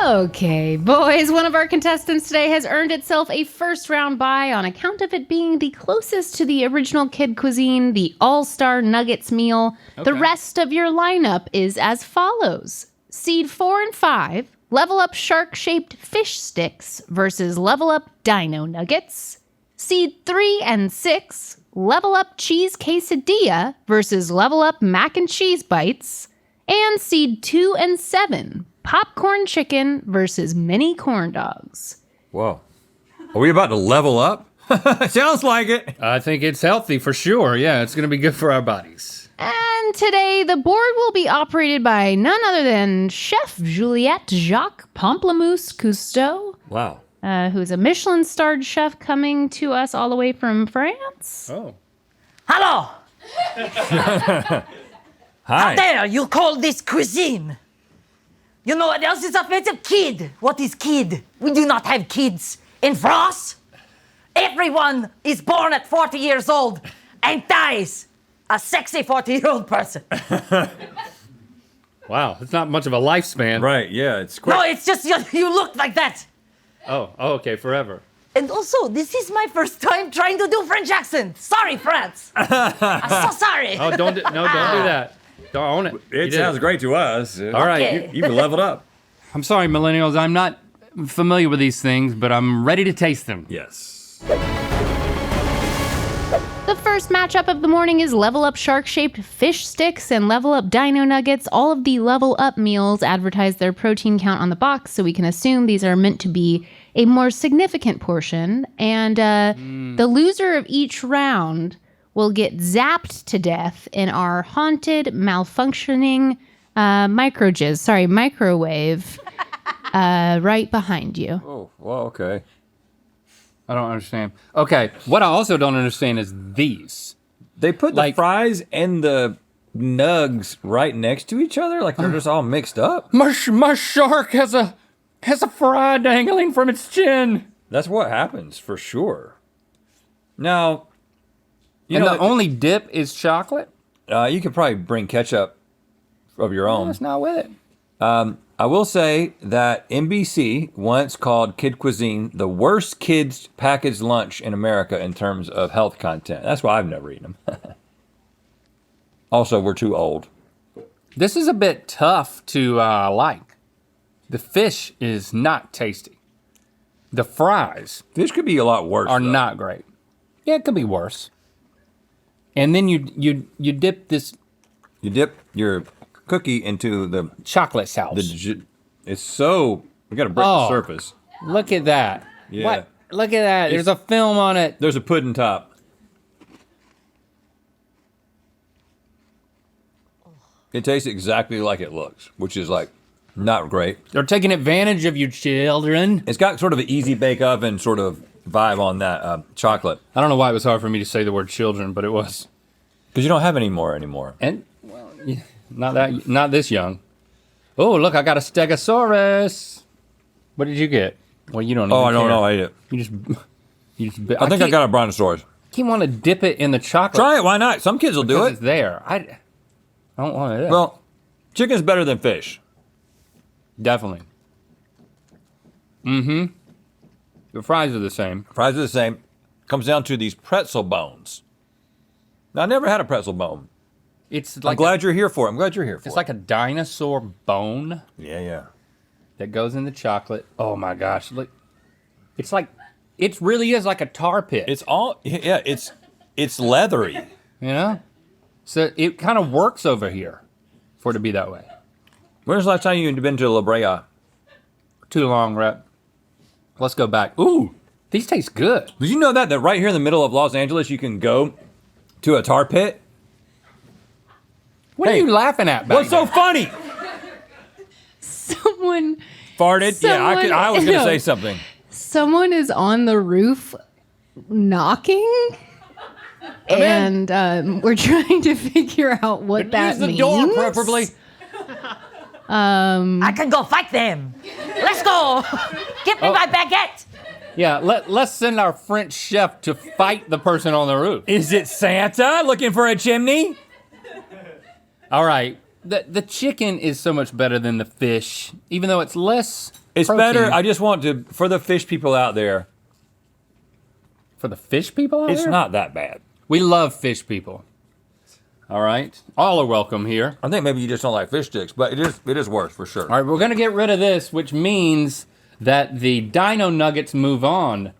Okay, boys, one of our contestants today has earned itself a first round bye on account of it being the closest to the original kid cuisine, the All-Star Nuggets meal. The Okay. rest of your lineup is as follows. Seed 4 and 5, level up shark-shaped fish sticks versus level up dino nuggets. Seed 3 and 6, level up cheese quesadilla versus level up mac and cheese bites. And seed 2 and 7, popcorn chicken versus mini corn dogs. Whoa. Are we about to level up? Sounds like it. I think it's healthy for sure. Yeah, it's gonna be good for our bodies. And today, the board will be operated by none other than Chef Juliette Jacques Pamplemousse Cousteau, Wow. who's a Michelin-starred chef coming to us all the way from France. Oh. Hello! Hi. There, you call this cuisine? You know what else is offensive? Kid. What is kid? We do not have kids in France. Everyone is born at 40 years old and dies a sexy 40-year-old person. Wow, it's not much of a lifespan. Right, yeah, it's quick. No, it's just you look like that. Oh, okay, forever. And also, this is my first time trying to do French accent. Sorry, France. I'm so sorry. Oh, don't do that. Don't own it. You It did sounds great to us. All right. Okay. You've leveled up. I'm sorry, millennials. I'm not familiar with these things, but I'm ready to taste them. Yes. The first matchup of the morning is level up shark-shaped fish sticks and level up dino nuggets. All of the level up meals advertise their protein count on the box, so we can assume these are meant to be a more significant portion, and the loser of each round will get zapped to death in our haunted, malfunctioning microwave right behind you. Oh, well, okay. I don't understand. Okay, what I also don't understand is these. They put Like- the fries and the nugs right next to each other? Like they're just all mixed up? My shark has a fry dangling from its chin. That's what happens, for sure. Now, you And know, the only dip is chocolate? you could probably bring ketchup of your own. That's not with it. I will say that NBC once called Kid Cuisine the worst kids packaged lunch in America in terms of health content. That's why I've never eaten them. Also, we're too old. This is a bit tough to like. The fish is not tasty. The fries Fish could be a lot worse. are though. not great. Yeah, it could be worse. And then you dip this You dip your cookie into the chocolate sauce. it's so you got to break the Oh. surface. Look at that. Yeah. What? Look at that. There's a film on it. There's a pudding top. It tastes exactly like it looks, which is like not great. They're taking advantage of you children. It's got sort of an easy bake oven sort of vibe on that chocolate I don't know why it was hard for me to say the word children, but it was. because you don't have any more anymore. And well, yeah, not this young. Oh, look, I got a Stegosaurus. What did you get? Well, you don't. Oh, even I don't care. know. I ate it. You just. I think I got a brontosaurus. Keep want to dip it in the chocolate. Try it. Why not? Some kids will do because it. it's there. I don't want it. Well, chicken's better than fish. Definitely. Mm-hmm. The fries are the same. Fries are the same. Comes down to these pretzel bones. Now, I never had a pretzel bone. It's I'm like glad you're here for it. I'm glad you're here for it's it. like a dinosaur bone Yeah. that goes in the chocolate. Oh my gosh! Look, it really is like a tar pit. It's all, yeah, it's leathery. You know, so it kind of works over here for it to be that way. When's the last time you've been to La Brea? Too long, Rep. Let's go back. Ooh, these taste good. Did you know that right here in the middle of Los Angeles, you can go to a tar pit? What Hey, are you laughing at? Back What's so there? funny? Someone Farted? Yeah, I was going to say something. Someone is on the roof knocking, and we're trying to figure out what that Use the means. door, preferably. I can go fight them. Let's go. Give me my baguette. Yeah, let's send our French chef to fight the person on the roof. Is it Santa looking for a chimney? All right. The chicken is so much better than the fish, even though it's less. It's protein. better. I just want to, for the fish people out there, For the fish people out it's there? not that bad. We love fish people. All right. All are welcome here. I think maybe you just don't like fish sticks, but it is worse for sure. All right, we're going to get rid of this, which means that the dino nuggets move on.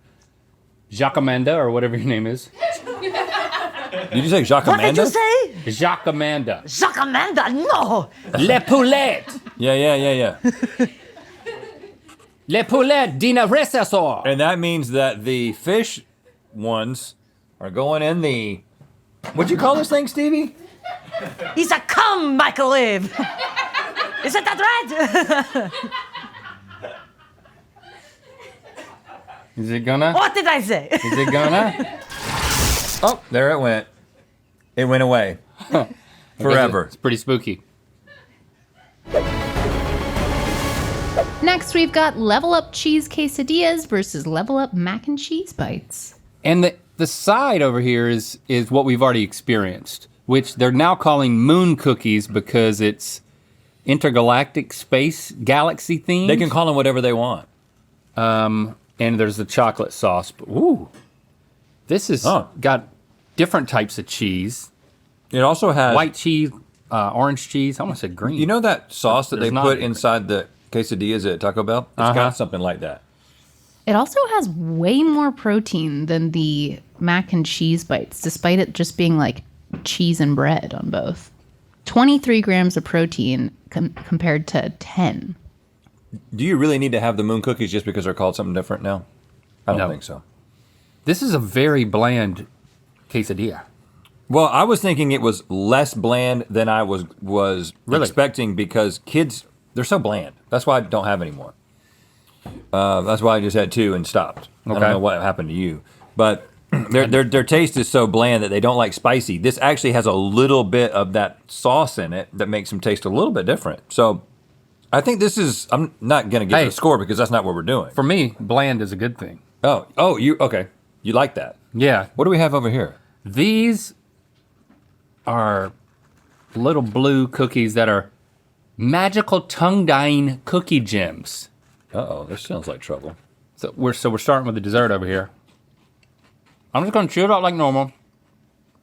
Jacamanda, or whatever your name is. Did you say Jacques What did you say? Jacamanda. Jacamanda, no. Le poulet. Yeah. Le poulet dina recessor. And that means that the fish ones are going in the, what'd you call this thing, Stevie? He's a cum microwave. Isn't that right? Is it gonna? What did I say? Is it gonna? Oh, there it went. It went away. Forever. It's pretty spooky. Next, we've got Level Up Cheese Quesadillas versus Level Up Mac and Cheese Bites. And the side over here is what we've already experienced, which they're now calling moon cookies because it's intergalactic space galaxy themed. They can call them whatever they want. And there's the chocolate sauce. But, ooh, this has got different types of cheese. It also has, White cheese, orange cheese. I almost said green. you know that sauce that There's they not put any. inside the quesadillas at Taco Bell? It's got something like that. It also has way more protein than the mac and cheese bites, despite it just being like cheese and bread on both. 23 grams of protein compared to 10. Do you really need to have the moon cookies just because they're called something different now? I don't No. think so. This is a very bland quesadilla. Well, I was thinking it was less bland than I was Really? expecting because kids, they're so bland. That's why I don't have any more. That's why I just had 2 and stopped. I Okay. don't know what happened to you, but their taste is so bland that they don't like spicy. This actually has a little bit of that sauce in it that makes them taste a little bit different. So I think this is, I'm not gonna give it Hey. a score because that's not what we're doing. For me, bland is a good thing. Okay. You like that. Yeah. What do we have over here? These are little blue cookies that are magical tongue-dyeing cookie gems. Uh-oh, this sounds like trouble. So we're starting with the dessert over here. I'm just gonna chew it out like normal.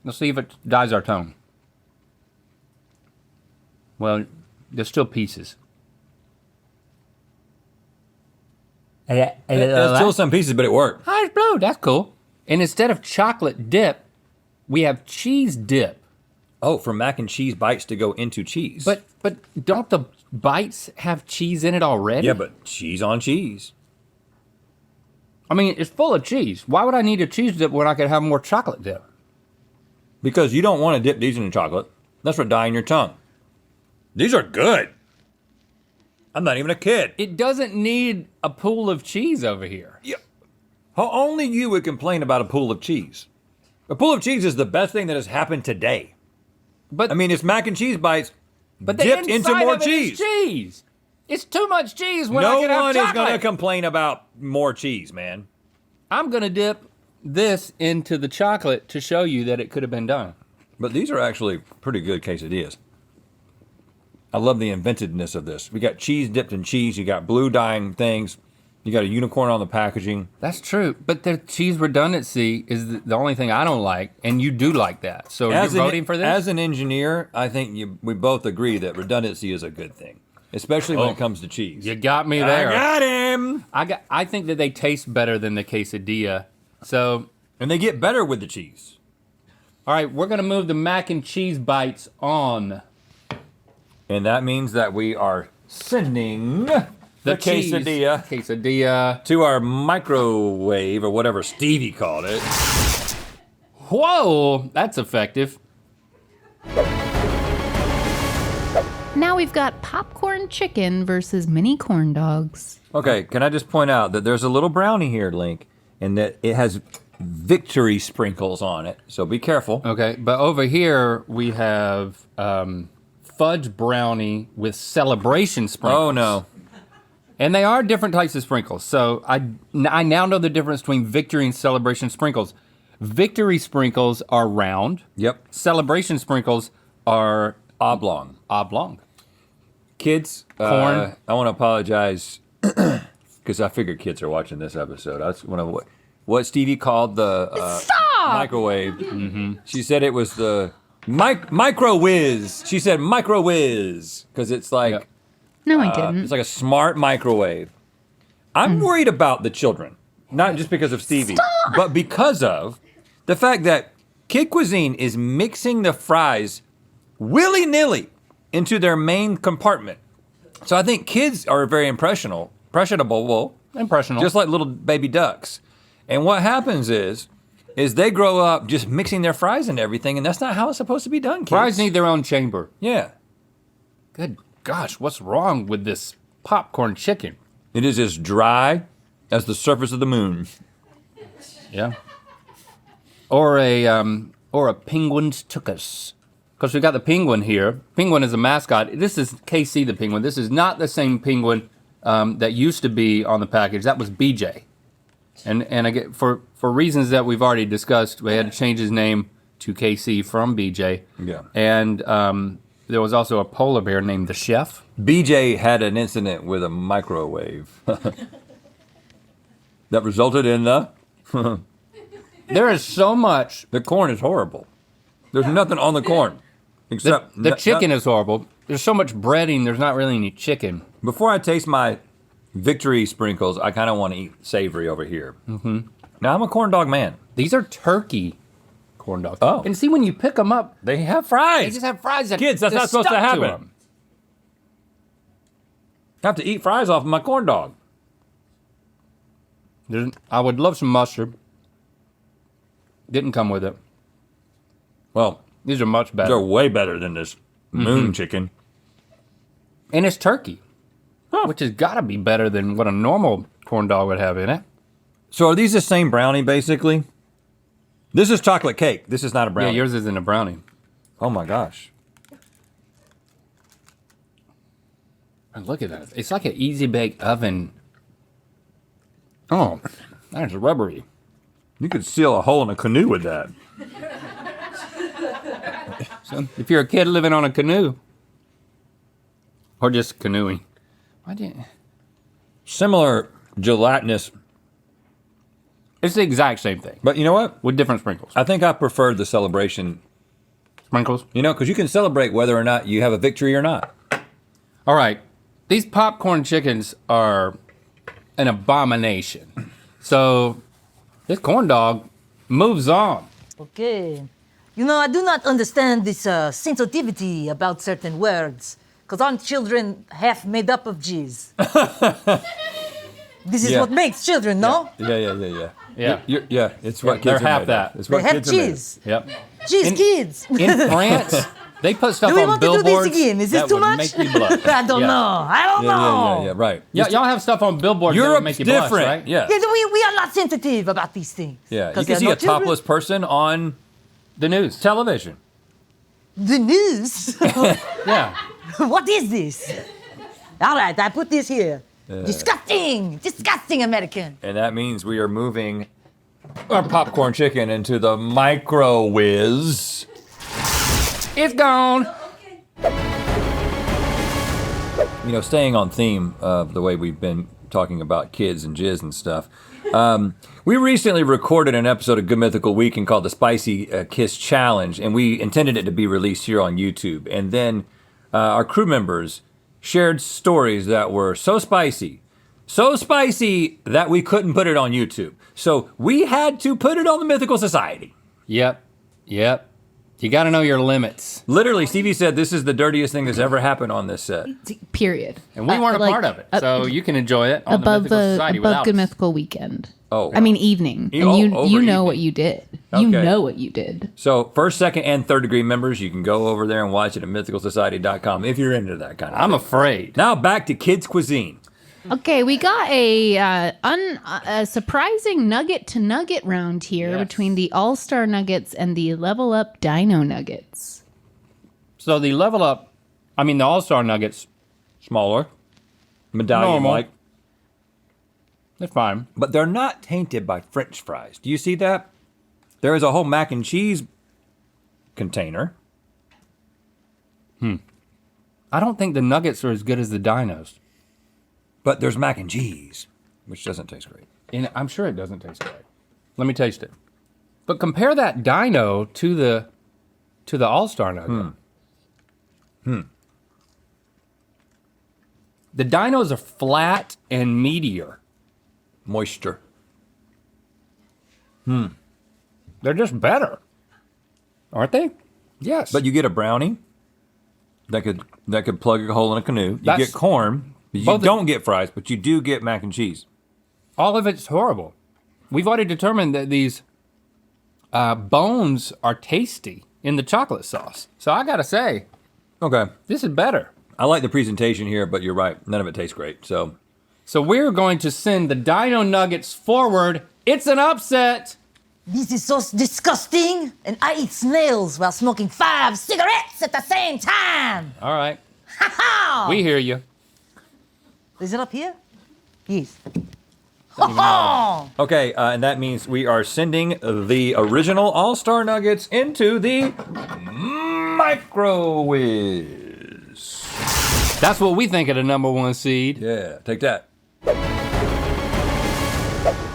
Let's see if it dyes our tongue. Well, there's still pieces. There's still some pieces, but it worked. Oh, it's blue. That's cool. And instead of chocolate dip, we have cheese dip. Oh, for mac and cheese bites to go into cheese. But don't the bites have cheese in it already? yeah, but cheese on cheese. I mean, it's full of cheese. Why would I need a cheese dip when I could have more chocolate dip? Because you don't want to dip these in chocolate. That's what dyeing your tongue. These are good. I'm not even a kid. It doesn't need a pool of cheese over here. Yeah. Only you would complain about a pool of cheese. A pool of cheese is the best thing that has happened today. But I mean, it's mac and cheese bites but the dipped into inside more of it is cheese. cheese. It's too much cheese when I No can have one is chocolate. going to complain about more cheese, man. I'm gonna dip this into the chocolate to show you that it could have been done. But these are actually pretty good quesadillas. I love the inventiveness of this. We got cheese dipped in cheese. You got blue dyeing things. You got a unicorn on the packaging. That's true, but the cheese redundancy is the only thing I don't like, and you do like that. So you're voting for this? As an engineer, I think we both agree that redundancy is a good thing, especially when it comes to cheese. You got me there. I got him. I think that they taste better than the quesadilla. So, And they get better with the cheese. all right, we're gonna move the mac and cheese bites on. And that means that we are sending the cheese quesadilla to our microwave or whatever Stevie called it. Whoa, that's effective. Now we've got popcorn chicken versus mini corn dogs. Okay, can I just point out that there's a little brownie here, Link, and that it has victory sprinkles on it, so be careful. Okay, but over here we have fudge brownie with celebration sprinkles. Oh no. And they are different types of sprinkles. So I now know the difference between victory and celebration sprinkles. Victory sprinkles are round. Yep. Celebration sprinkles are Oblong. oblong. Kids, Corn. I want to apologize because I figured kids are watching this episode. That's one of what Stevie called the microwave. Mm-hmm. She said it was the micro whiz. She said micro whiz because it's like Yep. No, I didn't. it's like a smart microwave. I'm worried about the children, not just because of Stevie, but because of the fact that Kid Cuisine is mixing the fries willy-nilly into their main compartment. So I think kids are very impressionable, Impressionable. just like little baby ducks. And what happens is they grow up just mixing their fries and everything, and that's not how it's supposed to be done, kids. fries need their own chamber. Yeah. Good gosh, what's wrong with this popcorn chicken? It is as dry as the surface of the moon. Yeah. Or a penguin's tuchus. Because we got the penguin here. Penguin is a mascot. This is KC the penguin. This is not the same penguin that used to be on the package. That was BJ. And I get for reasons that we've already discussed, we had to change his name to KC from BJ. Yeah. And there was also a polar bear named the Chef. BJ had an incident with a microwave that resulted in There is so much. the corn is horrible. There's nothing on the corn except The chicken is horrible. There's so much breading, there's not really any chicken. Before I taste my victory sprinkles, I kind of want to eat savory over here. Mm-hmm. Now I'm a corn dog man. These are turkey corn dogs. Oh. And see, when you pick them up, They have fries. they just have fries that Kids, that's not supposed to stuck happen. 'em. I have to eat fries off of my corn dog. I would love some mustard. Didn't come with it. Well, These are much better. they're way better than this moon chicken. And it's turkey, which has got to be better than what a normal corn dog would have in it. So are these the same brownie, basically? This is chocolate cake. This is not a brownie. Yeah, yours isn't a brownie. Oh my gosh. And look at that. It's like an easy bake oven. Oh, that's rubbery. You could seal a hole in a canoe with that. So if you're a kid living on a canoe, or just canoeing, why didn't? Similar gelatinous, It's the exact same thing but you know what? with different sprinkles. I think I preferred the celebration, Sprinkles. you know, because you can celebrate whether or not you have a victory or not. All right, these popcorn chickens are an abomination. So this corn dog moves on. Okay. You know, I do not understand this sensitivity about certain words, because aren't children half made up of jizz? This is Yeah. what makes children, no? Yeah. Yeah, it's what They're kids are half made that. of. It's They what have kids are made of. jizz. Yep. Jizz In- kids. In France, they put stuff Do we on want to do billboards this again? Is this that too would much? make you blush. I don't Yeah. know. I don't know. Yeah, right. Y'all have stuff on billboards that would Europe's make you different. blush, right? Yeah. Yeah, we are not sensitive about these things. Yeah, you 'Cause can they're see a not children. topless person on The news. television. The news? Yeah. What is this? All right, I put this here. Disgusting! Disgusting American. And that means we are moving our popcorn chicken into the micro whiz. It's gone. You know, staying on theme of the way we've been talking about kids and jizz and stuff, we recently recorded an episode of Good Mythical Weekend called the Spicy Kiss Challenge, and we intended it to be released here on YouTube. And then our crew members shared stories that were so spicy that we couldn't put it on YouTube. So we had to put it on the Mythical Society. Yep. You got to know your limits. Literally, Stevie said this is the dirtiest thing that's ever happened on this set. Period. And we weren't a like, part of it. So you can enjoy it on above the Mythical Society above without Good us. Mythical Weekend. Oh. I mean evening. Oh, And you over know evening. what you did. Okay. You know what you did. So first, second, and third degree members, you can go over there and watch it at mythicalsociety.com if you're into that kind of I'm thing. afraid. Now back to kids cuisine. Okay, we got a surprising nugget to nugget round here Yes. between the All-Star Nuggets and the Level Up Dino Nuggets. So the the All-Star Nuggets, Smaller, medallion like, they're fine. but they're not tainted by French fries. Do you see that? There is a whole mac and cheese container. I don't think the Nuggets are as good as the Dinos. But there's mac and cheese, which doesn't taste great. And I'm sure it doesn't taste great. Let me taste it. But compare that Dino to the All-Star Nugget. The Dinos are flat and meatier. Moisture. They're just better. Aren't they? Yes. But you get a brownie that could plug a hole in a canoe. You That's- get corn. You both- don't get fries, but you do get mac and cheese. all of it's horrible. We've already determined that these bones are tasty in the chocolate sauce. So I gotta say, Okay. this is better. I like the presentation here, but you're right. None of it tastes great. So So we're going to send the Dino Nuggets forward. It's an upset. This is so disgusting, and I eat snails while smoking 5 cigarettes at the same time. All right. Ha! We hear you. Is it up here? Yes. Don't even know. okay, and that means we are sending the original All-Star Nuggets into the micro whiz. That's what we think of the number one seed. Yeah, take that.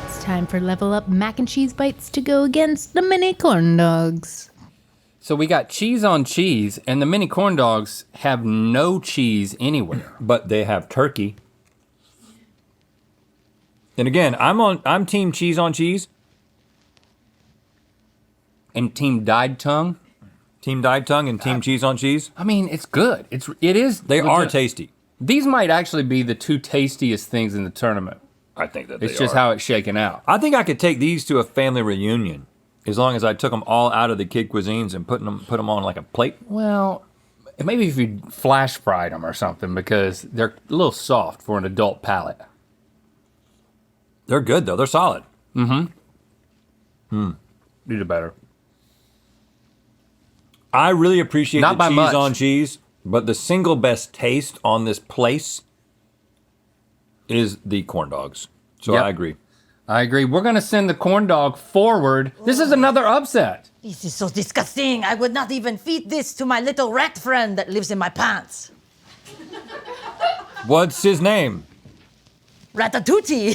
It's time for Level Up Mac and Cheese Bites to go against the mini corn dogs. So we got cheese on cheese, and the mini corn dogs have no cheese anywhere. But they have turkey. And again, I'm team cheese on cheese. And Team Dyed Tongue. Team dyed tongue and team cheese on cheese. I mean, it's good. It is. They are legit- tasty. These might actually be the 2 tastiest things in the tournament. I think that It's just how it's shaken out. I think I could take these to a family reunion as long as I took them all out of the kid cuisines and put them on like a plate. Well, maybe if you flash fried them or something because they're a little soft for an adult palate. They're good though. They're solid. You do better. I really appreciate Not the by cheese much. on cheese, but the single best taste on this place is the corn dogs. So Yep. I agree. I agree. We're gonna send the corn dog forward. This is another upset. This is so disgusting. I would not even feed this to my little rat friend that lives in my pants. What's his name? Ratatouille.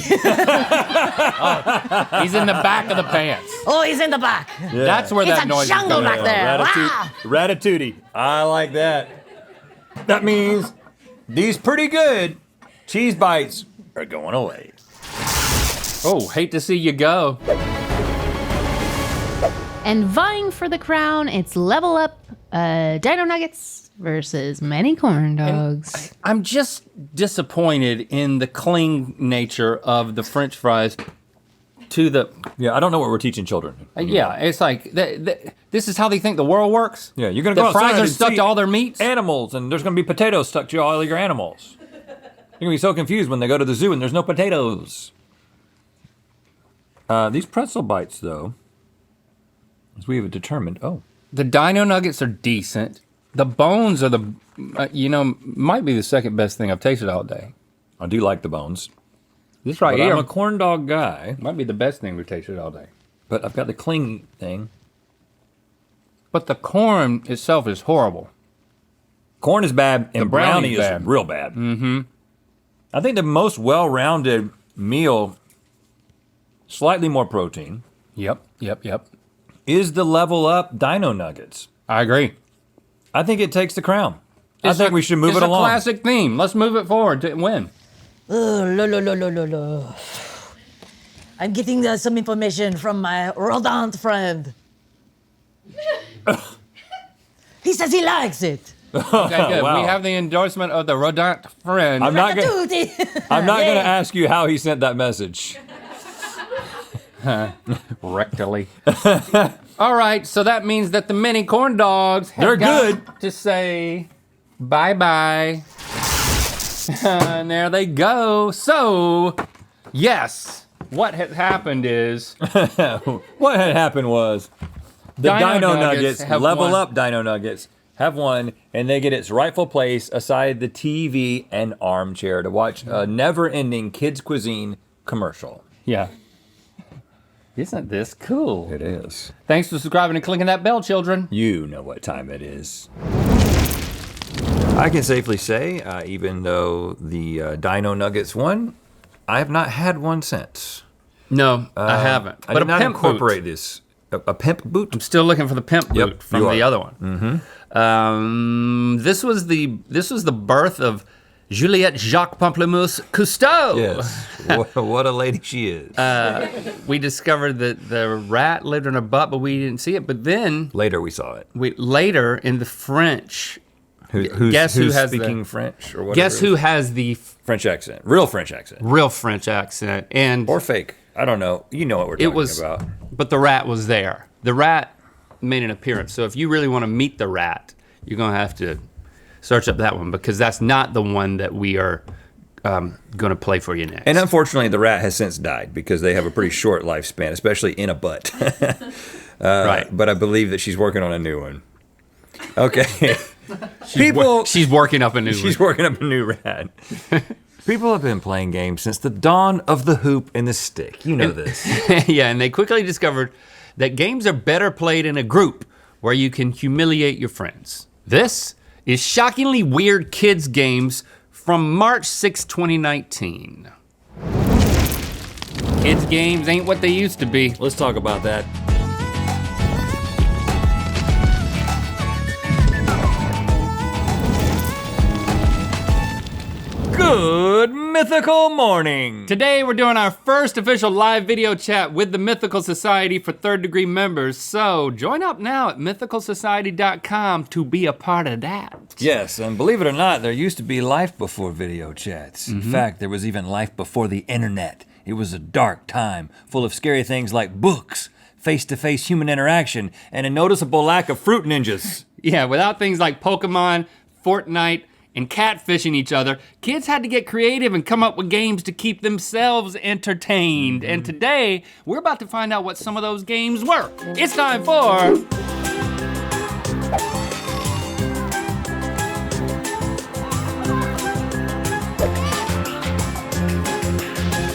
He's in the back of the pants. Oh, he's in the back. That's where It's that a noise is jungle coming back from. there. Ratatouille. I like that. That means these pretty good cheese bites are going away. Oh, hate to see you go. And vying for the crown, it's Level Up Dino Nuggets versus Many Corn Dogs. I'm just disappointed in the clean nature of the French fries to the. Yeah, I don't know what we're teaching children. Yeah, it's like this is how they think the world works. Yeah, you're gonna The go outside fries are and stuck see to all their meats. animals, and there's gonna be potatoes stuck to all of your animals. You're gonna be so confused when they go to the zoo and there's no potatoes. These pretzel bites, though, as we have determined. Oh, The Dino Nuggets are decent. The bones are the, might be the second best thing I've tasted all day. I do like the bones. This right But here I'm a corn dog guy, might be the best thing we've tasted all day. but I've got the cling thing. But the corn itself is horrible. Corn is bad, and brownie's brownie is bad. real bad. I think the most well-rounded meal, slightly more protein, Yep. is the Level Up Dino Nuggets. I agree. I think it takes the crown. I think we should move it along. It's a classic theme. Let's move it forward to win. I'm getting some information from my rodent friend. He says he likes it. Okay, good. Wow. We have the endorsement of the rodent friend. I'm not gonna Ratatouille. gonna ask you how he sent that message. rectally. All right, so that means that the mini corn dogs have They're got good. to say bye-bye. And there they go. So, yes, what had happened is What had happened was the Dino Dino Nuggets Nuggets, have Level won. Up Dino Nuggets, have won, and they get its rightful place aside the TV and armchair to watch a never-ending kids cuisine commercial. yeah. Isn't this cool? It is. Thanks for subscribing and clicking that bell, children. You know what time it is. I can safely say, even though the Dino Nuggets won, I have not had one since. No, I haven't. I But did a not pimp incorporate boot. this. A pimp boot? I'm still looking for the pimp Yep, boot from you the are. other one. This was the birth of Juliette Jacques Pamplemousse Cousteau. Yes. What a lady she is. We discovered that the rat lived in her butt, but we didn't see it. But then Later we saw it. later in the French, Who's Guess who has speaking the- French or whatever? guess who has the French accent. Real French accent. real French accent? And Or fake. I don't know. You know what we're talking it was, about. but the rat was there. The rat made an appearance. So if you really want to meet the rat, you're gonna have to search up that one because that's not the one that we are gonna play for you next. And unfortunately, the rat has since died because they have a pretty short lifespan, especially in a butt. right. But I believe that she's working on a new one. Okay. She's working up a new She's one. working up a new rat. People have been playing games since the dawn of the hoop and the stick. You know this. Yeah, and they quickly discovered that games are better played in a group where you can humiliate your friends. This is Shockingly Weird Kids Games from March 6, 2019. Kids games ain't what they used to be. Let's talk about that. Good Mythical Morning. Today we're doing our first official live video chat with the Mythical Society for third degree members. So join up now at mythicalsociety.com to be a part of that. Yes, and believe it or not, there used to be life before video chats. In fact, there was even life before the internet. It was a dark time, full of scary things like books, face-to-face human interaction, and a noticeable lack of fruit ninjas. Yeah, without things like Pokemon, Fortnite, and catfishing each other, kids had to get creative and come up with games to keep themselves entertained. And today, we're about to find out what some of those games were. It's time for...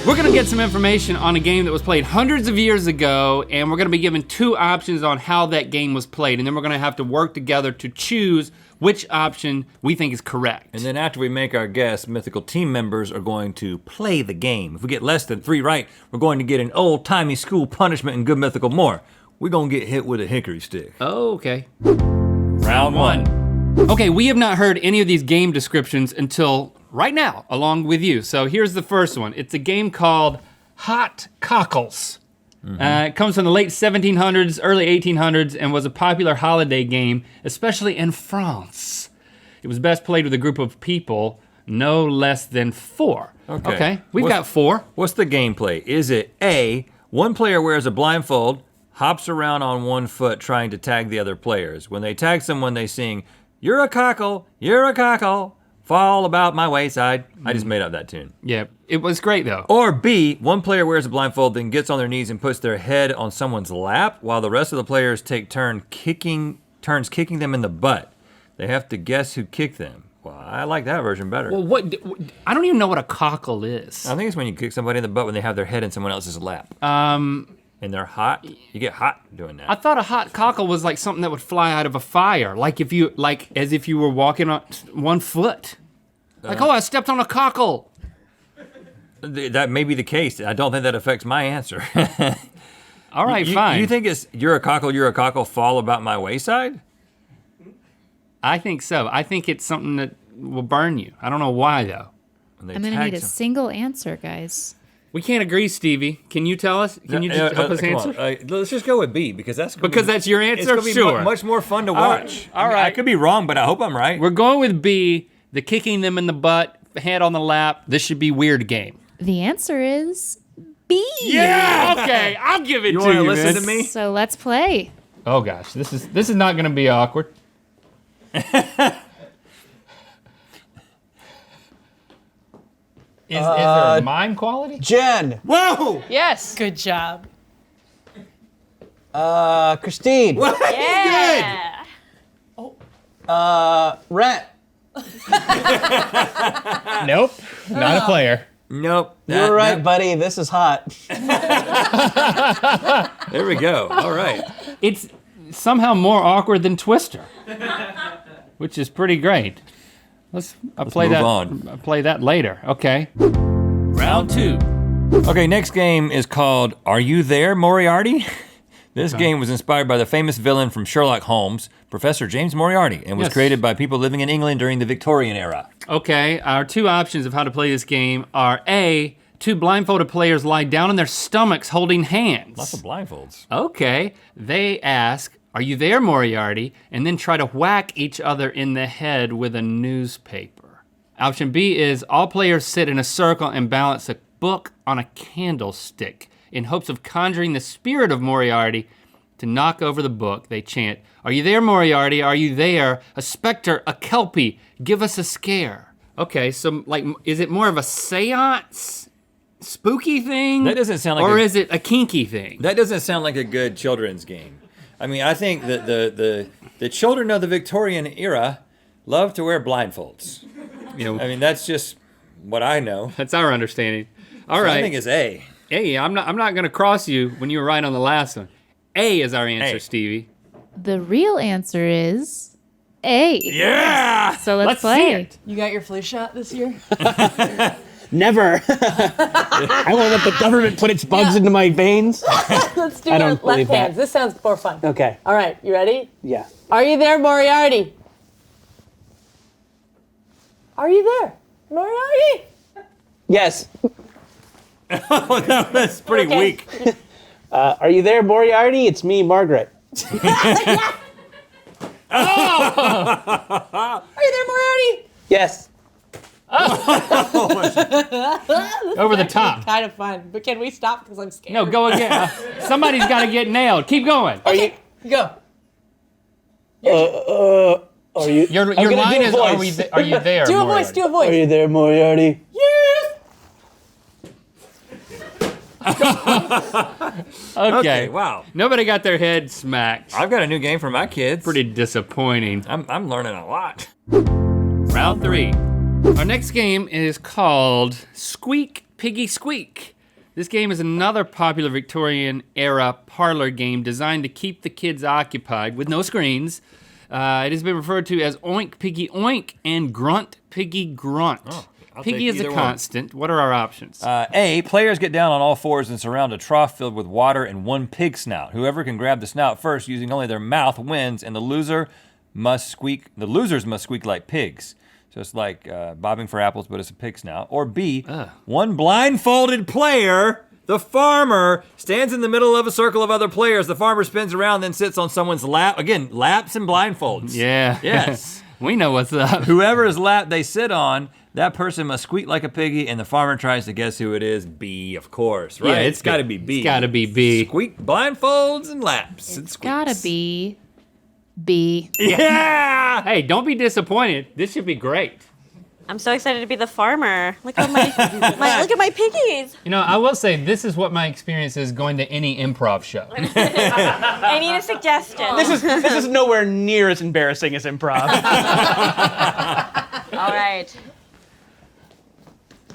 We're gonna get some information on a game that was played hundreds of years ago, and we're gonna be given two options on how that game was played, and then we're gonna have to work together to choose which option we think is correct. And then after we make our guess, Mythical team members are going to play the game. If we get less than 3 right, we're going to get an old-timey school punishment in Good Mythical More. We're gonna get hit with a hickory stick. Okay. Round 1. Okay, we have not heard any of these game descriptions until right now, along with you. So here's the first one. It's a game called Hot Cockles. It comes from the late 1700s, early 1800s, and was a popular holiday game, especially in France. It was best played with a group of people, no less than 4. Okay, we've got 4. What's the gameplay? Is it A, one player wears a blindfold, hops around on one foot trying to tag the other players. When they tag someone, they sing, "You're a cockle, you're a cockle, fall about my wayside." I just made up that tune. Yeah, it was great though. Or B, one player wears a blindfold, then gets on their knees and puts their head on someone's lap while the rest of the players take turns kicking them in the butt. They have to guess who kicked them. Well, I like that version better. Well, I don't even know what a cockle is. I think it's when you kick somebody in the butt when they have their head in someone else's lap. And they're hot. You get hot doing that. I thought a hot cockle was like something that would fly out of a fire, like as if you were walking on one foot. Like, oh, I stepped on a cockle. That may be the case. I don't think that affects my answer. All right, fine. You think it's you're a cockle, fall about my wayside? I think so. I think it's something that will burn you. I don't know why though. When they I'm gonna tag need a some- single answer, guys. We can't agree, Stevie. Can you tell us? Can you just help us come answer? on. Let's just go with B because that's That's your answer? It's gonna be Sure. much more fun to All right. watch. All I mean, right. I could be wrong, but I hope I'm right. We're going with B, the kicking them in the butt, head on the lap. This should be weird game. The answer is B. Yeah. Okay, I'll give it You to wanna you. listen Vince. to me? So let's play. Oh gosh, this is not gonna be awkward. Is there a mime quality? Jen, Whoa! Yes. Good job. Christine, Yeah. Rhett, Nope, not a player. Nope. you're right, buddy. This is hot. There we go. All right. It's somehow more awkward than Twister, which is pretty great. Let's play move that. on. I'll play that later. Okay. Round 2. Okay, next game is called Are You There, Moriarty? This game was inspired by the famous villain from Sherlock Holmes, Professor James Moriarty, and was Yes. created by people living in England during the Victorian era. Okay, our two options of how to play this game are A, 2 blindfolded players lie down on their stomachs holding hands. Lots of blindfolds. Okay, they ask, "Are you there, Moriarty?" and then try to whack each other in the head with a newspaper. Option B is all players sit in a circle and balance a book on a candlestick. In hopes of conjuring the spirit of Moriarty to knock over the book, they chant, "Are you there, Moriarty? Are you there? A specter, a kelpie, give us a scare." Okay, so like, is it more of a seance, spooky thing? That doesn't sound like Or a- is it a kinky thing? That doesn't sound like a good children's game. I mean, I think that the children of the Victorian era love to wear blindfolds. You know, I mean, that's just what I know. that's our understanding. All So right. I think it's A. Hey, I'm not gonna cross you when you were right on the last one. A is our answer, A. Stevie. The real answer is A. Yeah! So let's see play. it. You got your flu shot this year? Never. I won't let the government put its bugs into my veins. Let's do I it don't left believe that. hands. This sounds more fun. Okay. All right, you ready? Yeah. Are you there, Moriarty? Are you there, Moriarty? Yes. Oh, no, that's pretty weak. Are you there, Moriarty? It's me, Margaret. Are you there, Moriarty? Yes. Over the top. Kind of fun, but can we stop because I'm scared? No, go again. Somebody's got to get nailed. Keep going. Are you? Go. Are you? Your I'm gonna line do a is, voice. are you there? Do a Moriarty? voice. Do a Are voice. you there, Moriarty? Okay. Wow. Nobody got their head smacked. I've got a new game for my kids. Pretty disappointing. I'm learning a lot. Round 3. Our next game is called Squeak Piggy Squeak. This game is another popular Victorian era parlor game designed to keep the kids occupied with no screens. It has been referred to as Oink Piggy Oink and Grunt Piggy Grunt. I'll Piggy take is a either one. constant. What are our options? A, players get down on all fours and surround a trough filled with water and one pig snout. Whoever can grab the snout first using only their mouth wins, and the losers must squeak like pigs. So it's like bobbing for apples, but it's a pig snout. Or B, one blindfolded player, the farmer, stands in the middle of a circle of other players. The farmer spins around, then sits on someone's lap. Again, laps and blindfolds. Yeah. Yes. We know what's up. Whoever's lap they sit on, that person must squeak like a piggy, and the farmer tries to guess who it is. B, of course, right? Yeah, It's got to be B. It's got to be B. Squeak, blindfolds, and laps. It's gotta be B. Yeah! Hey, don't be disappointed. This should be great. I'm so excited to be the farmer. Look at look at my piggies. You know, I will say this is what my experience is going to any improv show. I need a suggestion. This is nowhere near as embarrassing as improv. All right.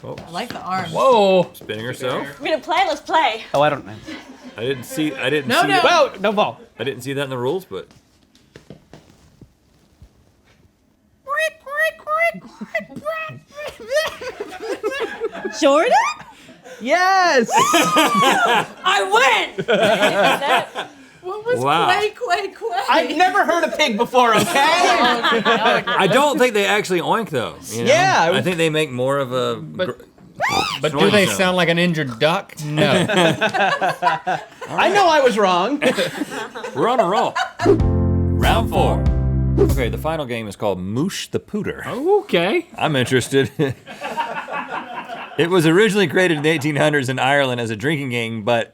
I like the arms. Whoa. Spinning herself. We're gonna play. Let's play. Oh, I don't know. I didn't see that. Well, no ball. I didn't see that in the rules, but Jordan? Yes. I win. What was Wow. quay? I've never heard a pig before. Okay. I don't think they actually oink though. You know? Yeah. I think they make more of a. But do they sound like an injured duck? No. I know I was wrong. We're on a roll. Round 4. Okay, the final game is called Moosh the Pooter. Okay. I'm interested. It was originally created in the 1800s in Ireland as a drinking game, but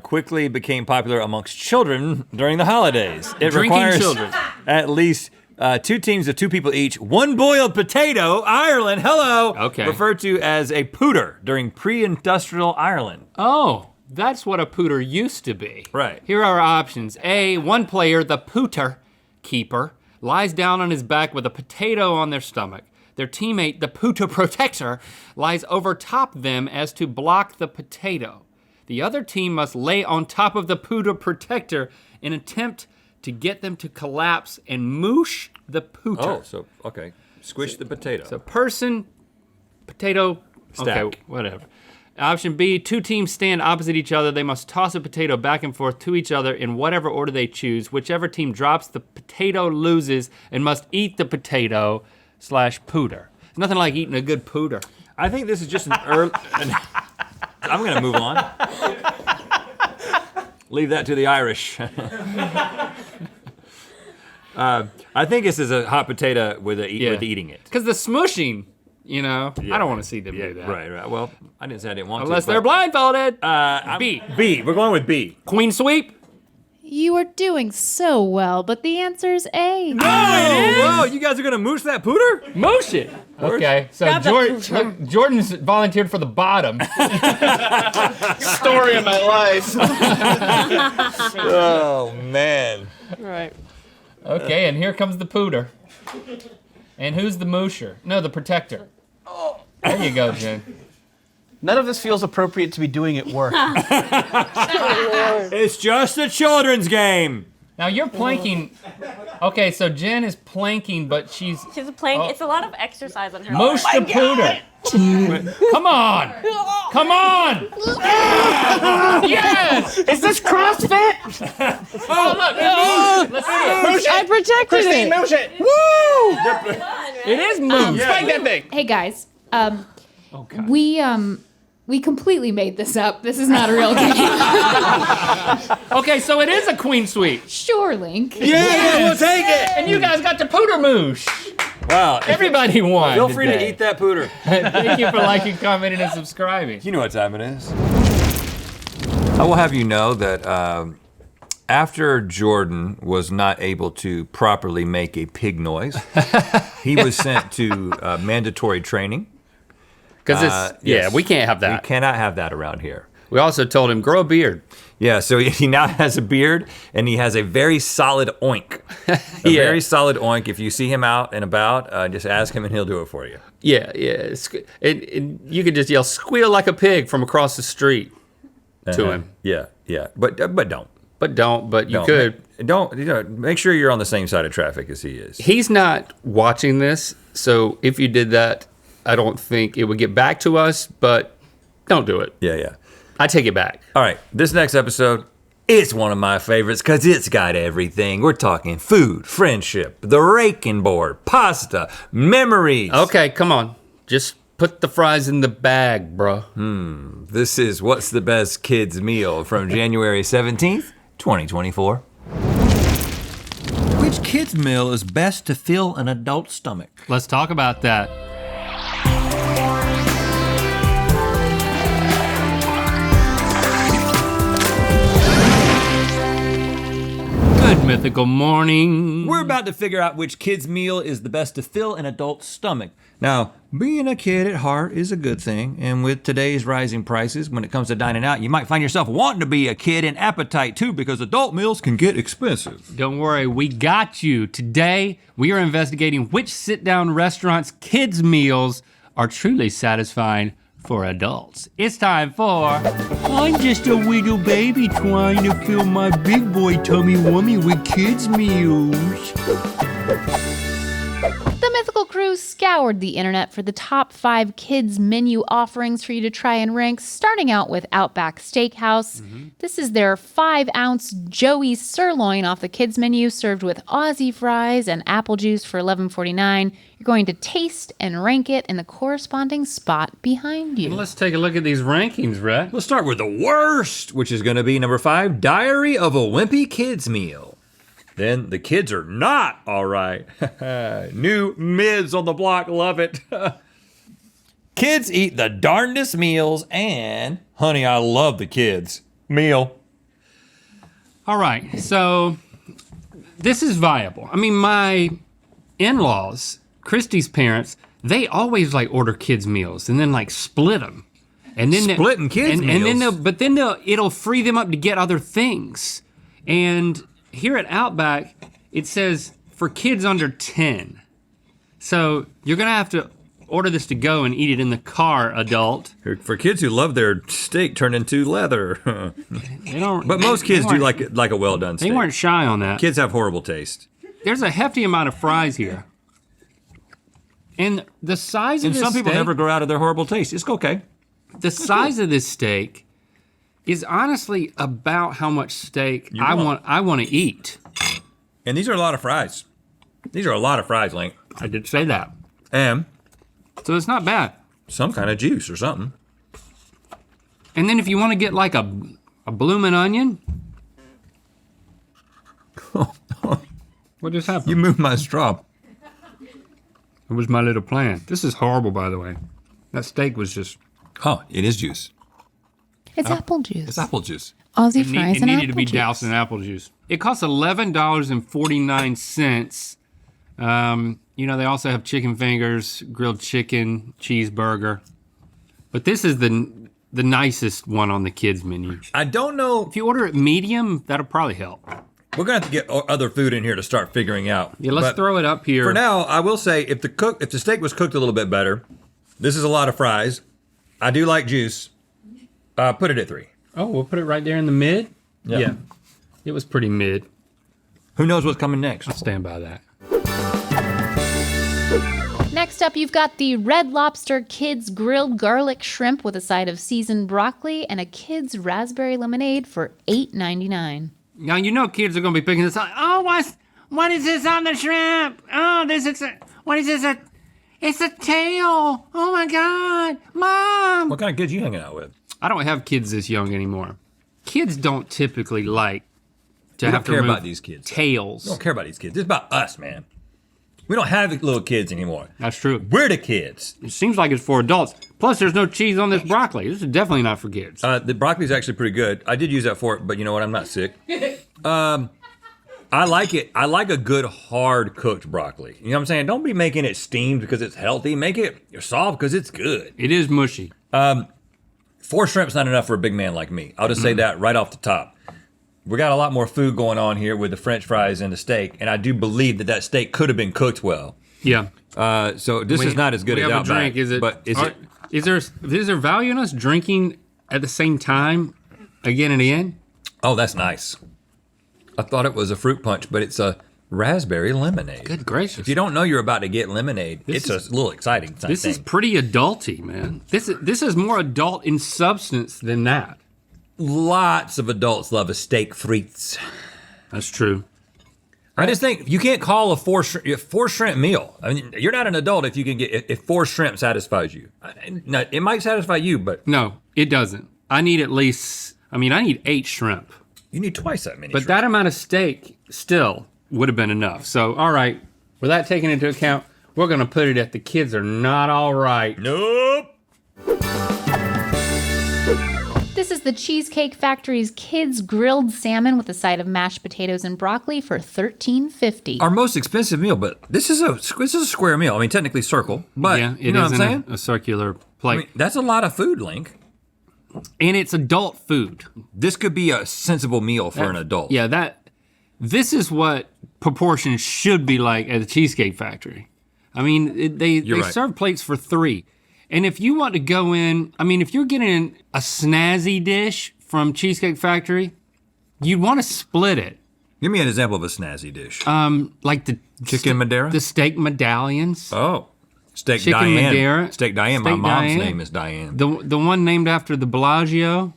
quickly became popular amongst children during the holidays. It Drinking requires children. at least 2 teams of 2 people each. One boiled potato, Ireland, hello, Okay. referred to as a pooter during pre-industrial Ireland. Oh, that's what a pooter used to be. Right. Here are our options. A, one player, the pooter keeper, lies down on his back with a potato on their stomach. Their teammate, the pooter protector, lies over top them as to block the potato. The other team must lay on top of the pooter protector in an attempt to get them to collapse and moosh the pooter. Oh, so, okay. Squish the potato. So person, potato, Stack. okay, whatever. Option B, 2 teams stand opposite each other. They must toss a potato back and forth to each other in whatever order they choose. Whichever team drops the potato loses and must eat the potato / pooter. There's nothing like eating a good pooter. I think this is just an early. I'm gonna move on. Leave that to the Irish. I think this is a hot potato with eating it. Because the smushing, you know, I don't want to see them do that. Right. Well, I didn't say I didn't want Unless to. they're blindfolded. B. B. We're going with B. Queen sweep. You are doing so well, but the answer is A. Whoa, you guys are gonna moosh that pooter? Moosh it. Okay, so Jordan's volunteered for the bottom. Story of my life. Oh man. Right. Okay, and here comes the pooter. And who's the moosher? No, the protector. There you go, Jen. None of this feels appropriate to be doing at work. It's just a children's game. Now you're planking. Okay, so Jen is planking, but she's playing. It's a lot of exercise on her. moosh the pooter. Come on! Come on! Yes! Is this CrossFit? Oh, look! Let's see it. Moosh it. I protected Christine, it. moosh it. It is moosh. Spike that thing. Hey guys, Okay. We completely made this up. This is not a real game. Okay, so it is a queen suite. Sure, Link. Yeah, we'll take it. And you guys got the pooter moosh. Wow. Everybody won. Feel free to today. eat that pooter. Thank you for liking, commenting, and subscribing. You know what time it is. I will have you know that after Jordan was not able to properly make a pig noise, he was sent to mandatory training. Because it's, yes. we can't have that. We cannot have that around here. We also told him, grow a beard. Yeah, so he now has a beard and he has a very solid oink. A very solid oink. If you see him out and about, just ask him and he'll do it for you. Yeah. And you could just yell, squeal like a pig from across the street to him. Yeah. But don't. But you could. Make sure you're on the same side of traffic as he is. He's not watching this, so if you did that, I don't think it would get back to us, but don't do it. Yeah. I take it back. All right, this next episode, it's one of my favorites because it's got everything. We're talking food, friendship, the raking board, pasta, memories. Okay, come on. Just put the fries in the bag, bro. This is What's the Best Kids Meal from January 17th, 2024. Which kid's meal is best to fill an adult stomach? Let's talk about that. Good mythical morning. We're about to figure out which kid's meal is the best to fill an adult stomach. Now, being a kid at heart is a good thing, and with today's rising prices, when it comes to dining out, you might find yourself wanting to be a kid in appetite too, because adult meals can get expensive. Don't worry, we got you. Today, we are investigating which sit-down restaurants' kids' meals are truly satisfying for adults. It's time for I'm just a little baby trying to fill my big boy tummy wummy with kids' meals. The Mythical crew scoured the internet for the top 5 kids menu offerings for you to try and rank, starting out with Outback Steakhouse. This is their 5-ounce Joey sirloin off the kids menu, served with Aussie fries and apple juice for $11.49. You're going to taste and rank it in the corresponding spot behind you. Let's take a look at these rankings, Rhett. Let's start with the worst, which is gonna be number 5, Diary of a Wimpy Kids Meal. Then the kids are not all right. New mids on the block, love it. Kids eat the darndest meals and, honey, I love the kids meal. All right, so this is viable. I mean, my in-laws, Christy's parents, they always like order kids meals and then like split them. And then Splitting kids meals? But then it'll free them up to get other things. And here at Outback, it says for kids under 10. So you're gonna have to order this to go and eat it in the car, adult. For kids who love their steak turned into leather. They don't. But most kids do like a well-done steak. They weren't shy on that. Kids have horrible taste. There's a hefty amount of fries here. And the size of And this some people steak, never grow out of their horrible taste. It's okay. the size of this steak is honestly about how much steak I want to eat. And these are a lot of fries. These are a lot of fries, Link. I did say that. And So it's not bad. some kind of juice or something. And then if you want to get like a bloomin' onion. What just happened? You moved my straw. It was my little plan. This is horrible, by the way. That steak was just... Oh, it is juice. It's apple juice. It's apple juice. Aussie It fries and needed apple to be juice. doused in apple juice. It costs $11.49. You know, they also have chicken fingers, grilled chicken, cheeseburger. But this is the nicest one on the kids menu. I don't know. If you order it medium, that'll probably help. We're gonna have to get other food in here to start figuring out. Yeah, let's But throw it up here. For now, I will say if the steak was cooked a little bit better, this is a lot of fries. I do like juice. Put it at 3. Oh, we'll put it right there in the mid? Yeah. It was pretty mid. Who knows what's coming next? I'll stand by that. Next up, you've got the Red Lobster Kids Grilled Garlic Shrimp with a side of seasoned broccoli and a Kids Raspberry Lemonade for $8.99. Now, you know kids are going to be picking this up. Oh, what is this on the shrimp? Oh, what is this? It's a tail. Oh my God, Mom. What kind of kids you hanging out with? I don't have kids this young anymore. Kids don't typically like to We have don't to care remove about these kids. tails. We don't care about these kids. It's about us, man. We don't have little kids anymore. That's true. We're the kids. It seems like it's for adults. Plus, there's no cheese on this broccoli. This is definitely not for kids. The broccoli's actually pretty good. I did use that fork, but you know what? I'm not sick. I like it. I like a good hard cooked broccoli. You know what I'm saying? Don't be making it steamed because it's healthy. Make it soft because it's good. It is mushy. 4 shrimp's not enough for a big man like me. I'll just say that right off the top. We got a lot more food going on here with the French fries and the steak, and I do believe that steak could have been cooked well. Yeah. So this is not as good we as have Outback. a drink. Is it? But Is there value in us drinking at the same time, again and again? Oh, that's nice. I thought it was a fruit punch, but it's a raspberry lemonade. Good gracious! If you don't know you're about to get lemonade, it's a little exciting. This is pretty adulty, man. This is more adult in substance than that. Lots of adults love a steak frites. That's true. I just think you can't call a four shrimp meal. I mean, you're not an adult if you can get if 4 shrimp satisfies you. It might satisfy you, but no, it doesn't. I need at least. I need 8 shrimp. You need twice that many. But shrimp. that amount of steak still would have been enough. So, all right, with that taken into account, we're gonna put it at the kids are not all right. Nope. This is the Cheesecake Factory's Kids Grilled Salmon with a side of mashed potatoes and broccoli for $13.50. Our most expensive meal, but this is a square meal. I mean, technically circle, but Yeah, it you know is what I'm saying? a circular plate. I mean, that's a lot of food, Link. And it's adult food. This could be a sensible meal for an adult. Yeah, this is what proportions should be like at the Cheesecake Factory. I mean, they right. serve plates for 3. And if you want to go in, if you're getting a snazzy dish from Cheesecake Factory, you'd want to split it. Give me an example of a snazzy dish. Like the Chicken Madeira? The steak medallions. Oh. Steak Chicken Diane. Madeira. Steak Diane. My Steak mom's Diane. name is Diane. The one named after the Bellagio.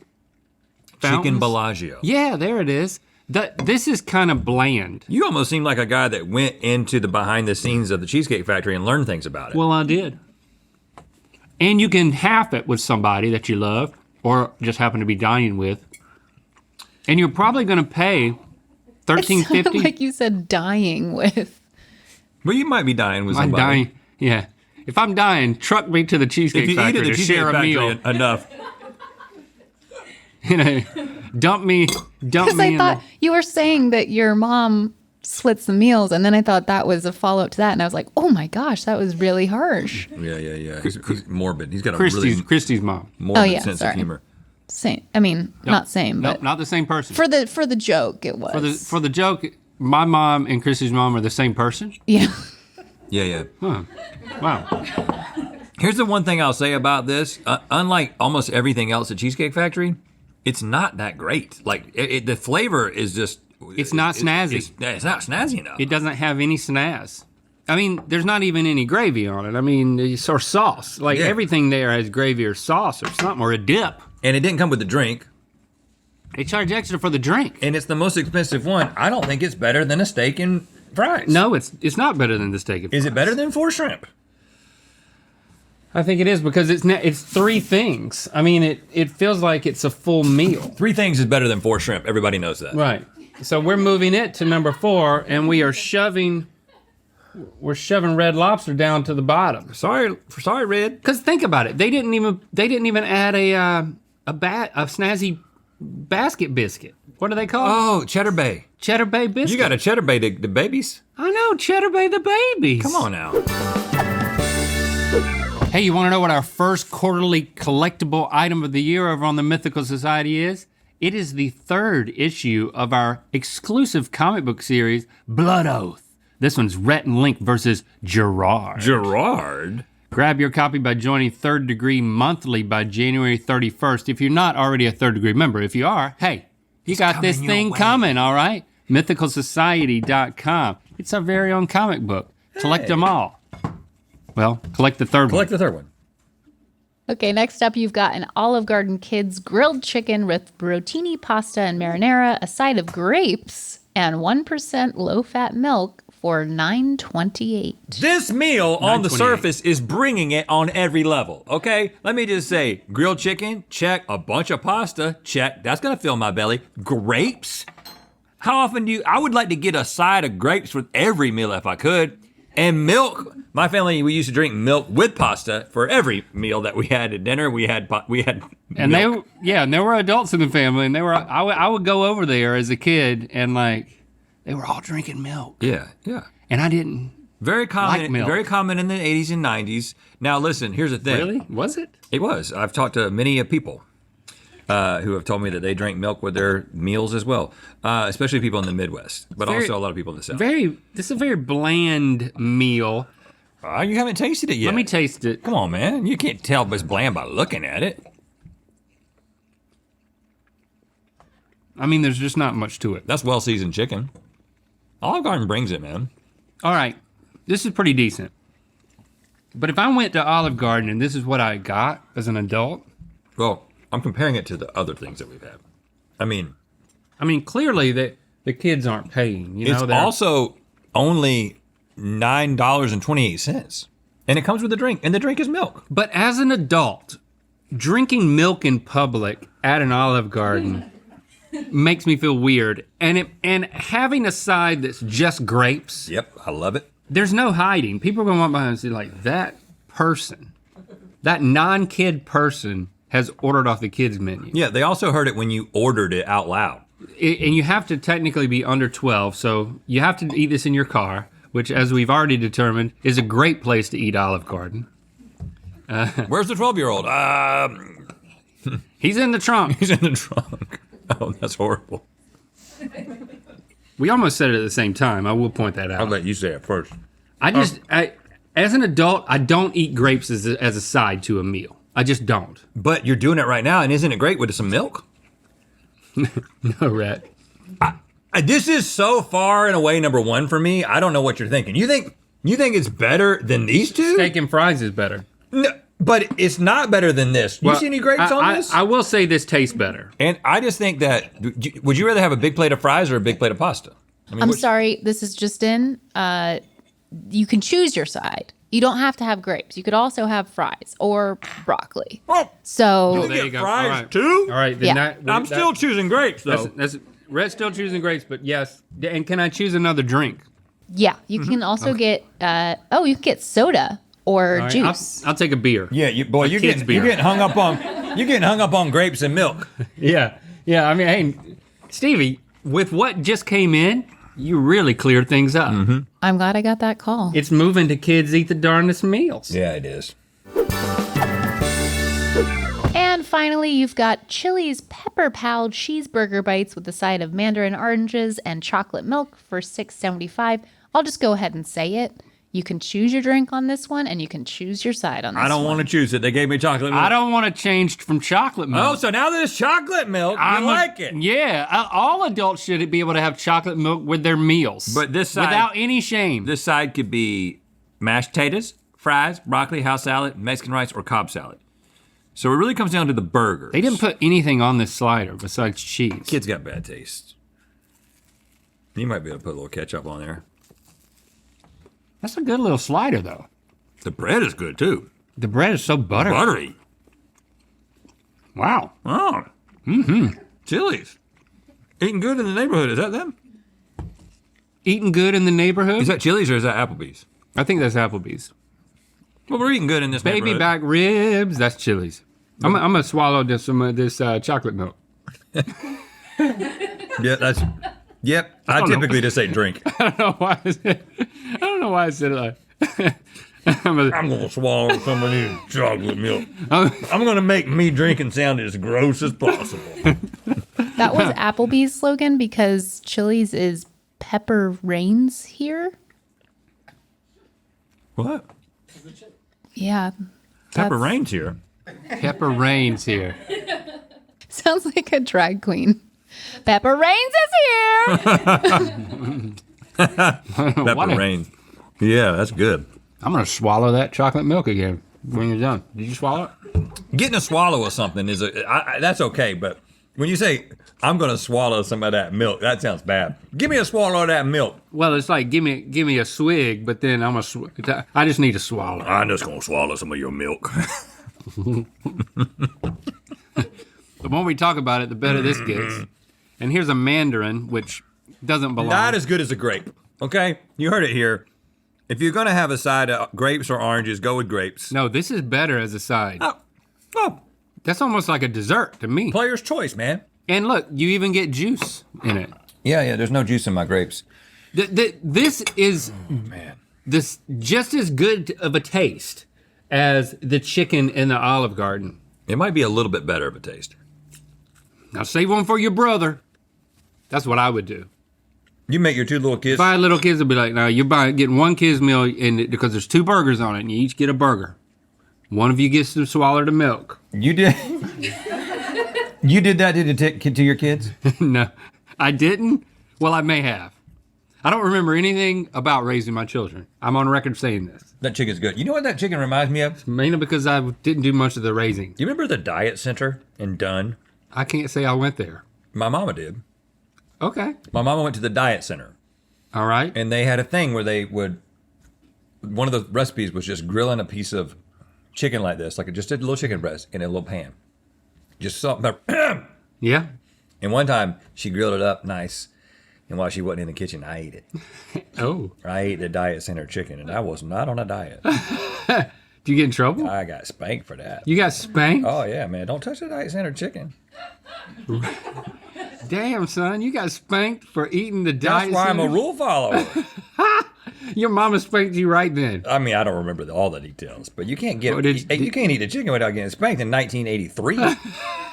Chicken fountains. Bellagio. Yeah, there it is. This is kind of bland. You almost seem like a guy that went into the behind the scenes of the Cheesecake Factory and learned things about it. Well, I did. And you can half it with somebody that you love or just happen to be dining with. And you're probably going to pay $13.50. Like you said, dying with. Well, you might be dying with I'm somebody. dying. Yeah. If I'm dying, truck me to the Cheesecake If you eat Factory at the to Cheesecake share a Factory meal. enough, Dump me Because I thought you were saying that your mom splits the meals, and then I thought that was a follow-up to that, and I was like, oh my gosh, that was really harsh. Yeah. He's morbid. He's got a Christy's mom. morbid sense of humor. Same. Not same, but not the same person. for the joke, it was. For the joke, my mom and Christy's mom are the same person? Yeah. Yeah. Huh. Wow. Here's the one thing I'll say about this. Unlike almost everything else at Cheesecake Factory, it's not that great. Like, the flavor is just... It's not snazzy. It's not snazzy enough. It doesn't have any snazz. There's not even any gravy on it. Or sauce. Like, everything there has gravy or sauce or something, or a dip. And it didn't come with the drink. They charge extra for the drink. And it's the most expensive one. I don't think it's better than a steak and fries. No, it's not better than the steak and fries. Is it better than 4 shrimp? I think it is because it's 3 things. It feels like it's a full meal. 3 things is better than 4 shrimp. Everybody knows that. Right. So we're moving it to number 4, and we are shoving Red Lobster down to the bottom. Sorry, Red. Because think about it, they didn't even add a snazzy basket biscuit. What do they call it? Oh, Cheddar Bay. Cheddar Bay biscuit. You got a Cheddar Bay the babies? I know, Cheddar Bay the babies. Come on now. Hey, you want to know what our first quarterly collectible item of the year over on the Mythical Society is? It is the 3rd issue of our exclusive comic book series, Blood Oath. This one's Rhett and Link versus Gerard. Gerard? Grab your copy by joining Third Degree monthly by January 31st. If you're not already a Third Degree member, if you are, hey, you got this thing coming, all right? MythicalSociety.com. It's our very own comic book. Collect them all. Well, collect the third one. Collect the third one. Okay, next up you've got an Olive Garden Kids grilled chicken with rotini pasta and marinara, a side of grapes, and 1% low-fat milk for $9.28. This meal on the $9.28. surface is bringing it on every level, okay? Let me just say, grilled chicken, check. A bunch of pasta, check. That's gonna fill my belly. Grapes? How often I would like to get a side of grapes with every meal if I could. And milk. My family, we used to drink milk with pasta for every meal that we had at dinner. We had And milk. and there were adults in the family, and I would go over there as a kid, and like, they were all drinking milk. Yeah. And I didn't. Very common, Like milk. very common in the 80s and 90s. Now listen, here's the thing. Really? Was it? It was. I've talked to many people who have told me that they drank milk with their meals as well, especially people in the Midwest, but also a lot of people in the South. This is a very bland meal. You haven't tasted it yet. Let me taste it. Come on, man. You can't tell if it's bland by looking at it. I mean, there's just not much to it. That's well-seasoned chicken. Olive Garden brings it, man. All right, this is pretty decent. But if I went to Olive Garden and this is what I got as an adult, Well, I'm comparing it to the other things that we've had. I mean, clearly the kids aren't paying. You know, it's they're- also only $9.28. And it comes with a drink, and the drink is milk. But as an adult, drinking milk in public at an Olive Garden makes me feel weird. And having a side that's just grapes, Yep, I love it. there's no hiding. People are gonna walk by and say, like, that person, that non-kid person has ordered off the kids menu. Yeah, they also heard it when you ordered it out loud. And you have to technically be under 12, so you have to eat this in your car, which, as we've already determined, is a great place to eat Olive Garden. Where's the 12-year-old? He's in the trunk. He's in the trunk. Oh, that's horrible. We almost said it at the same time. I will point that out. I'll let you say it first. As an adult, I don't eat grapes as a side to a meal. I just don't. But you're doing it right now, and isn't it great with some milk? No, Rhett. This is so far and away number one for me. I don't know what you're thinking. You think it's better than these two? Steak and fries is better. No, but it's not better than this. You see any grapes on this? I will say this tastes better. And I just think that, would you rather have a big plate of fries or a big plate of pasta? I mean, I'm sorry, this is just in. You can choose your side. You don't have to have grapes. You could also have fries or broccoli. So there you go. fries All right. too? All right, then Yeah. I'm still choosing grapes though. Rhett's still choosing grapes, but yes. And can I choose another drink? yeah, you can also get. You can get soda or All right, juice. I'll take a beer. Yeah, you're kid's beer. getting hung up on grapes and milk. Yeah. I mean, hey, Stevie, with what just came in, you really cleared things up. Mm-hmm. I'm glad I got that call. It's moving to kids eat the darndest meals. Yeah, it is. And finally, you've got Chili's Pepper Pal cheeseburger bites with a side of mandarin oranges and chocolate milk for $6.75. I'll just go ahead and say it. You can choose your drink on this one, and you can choose your side on this one. I don't want to choose it. They gave me chocolate milk. I don't want to change from chocolate milk. Oh, so now there's chocolate milk. I like it. Yeah, all adults should be able to have chocolate milk with their meals. But this side, without any shame. This side could be mashed potatoes, fries, broccoli, house salad, Mexican rice, or Cobb salad. So it really comes down to the burgers. They didn't put anything on this slider besides cheese. Kids got bad taste. You might be able to put a little ketchup on there. That's a good little slider, though. The bread is good too. The bread is so buttery. Buttery. Wow. Oh. Chili's. Eating good in the neighborhood. Is that them? Eating good in the neighborhood? Is that Chili's or is that Applebee's? I think that's Applebee's. Well, we're eating good in this Baby neighborhood. back ribs, that's Chili's. I'm gonna swallow some of this chocolate milk. Yeah, that's. Yep. I don't know. typically just say drink. I don't know why I said it like. I'm gonna swallow some of this chocolate milk. I'm gonna make me drinking sound as gross as possible. That was Applebee's slogan because Chili's is pepper reigns here. What? Yeah. Pepper that's- Rain's here. Pepper reigns here. Sounds like a drag queen. Pepper Reigns is here. Pepper Rain. Yeah, that's good. I'm gonna swallow that chocolate milk again when you're done. Did you swallow it? Getting a swallow of something is that's okay, but When you say, I'm gonna swallow some of that milk, that sounds bad. Give me a swallow of that milk. Well, it's like, give me a swig, but then I just need a swallow. I'm just gonna swallow some of your milk. The more we talk about it, the better this gets. And here's a mandarin, which doesn't belong. Not as good as a grape, okay? You heard it here. If you're gonna have a side of grapes or oranges, go with grapes. No, this is better as a side. Oh, That's almost like a dessert to me. player's choice, man. And look, you even get juice in it. Yeah, there's no juice in my grapes. This is this just as good of a taste as the chicken in the Olive Garden. It might be a little bit better of a taste. Now save one for your brother. That's what I would do. You make your two little kids. 5 little kids will be like, no, you're getting one kid's meal because there's 2 burgers on it, and you each get a burger. One of you gets to swallow the milk. You did. You did that to your kids? No, I didn't. Well, I may have. I don't remember anything about raising my children. I'm on record saying this. That chicken's good. You know what that chicken reminds me of? Mainly because I didn't do much of the raising. Do you remember the Diet Center in Dunn? I can't say I went there. My mama did. Okay. My mama went to the Diet Center. All right. And they had a thing where they would, one of the recipes was just grilling a piece of chicken like this, like just a little chicken breast in a little pan. Just salt and pepper. Yeah. And one time she grilled it up nice. And while she wasn't in the kitchen, I ate it. Oh. I ate the Diet Center chicken, and I was not on a diet. Did you get in trouble? I got spanked for that. You got spanked? Oh, yeah, man. Don't touch the Diet Center chicken. Damn, son, you got spanked for eating the That's Diet why I'm a Center? rule follower. Your mama spanked you right then. I mean, I don't remember all the details, but you can't get you can't eat a chicken without getting spanked in 1983.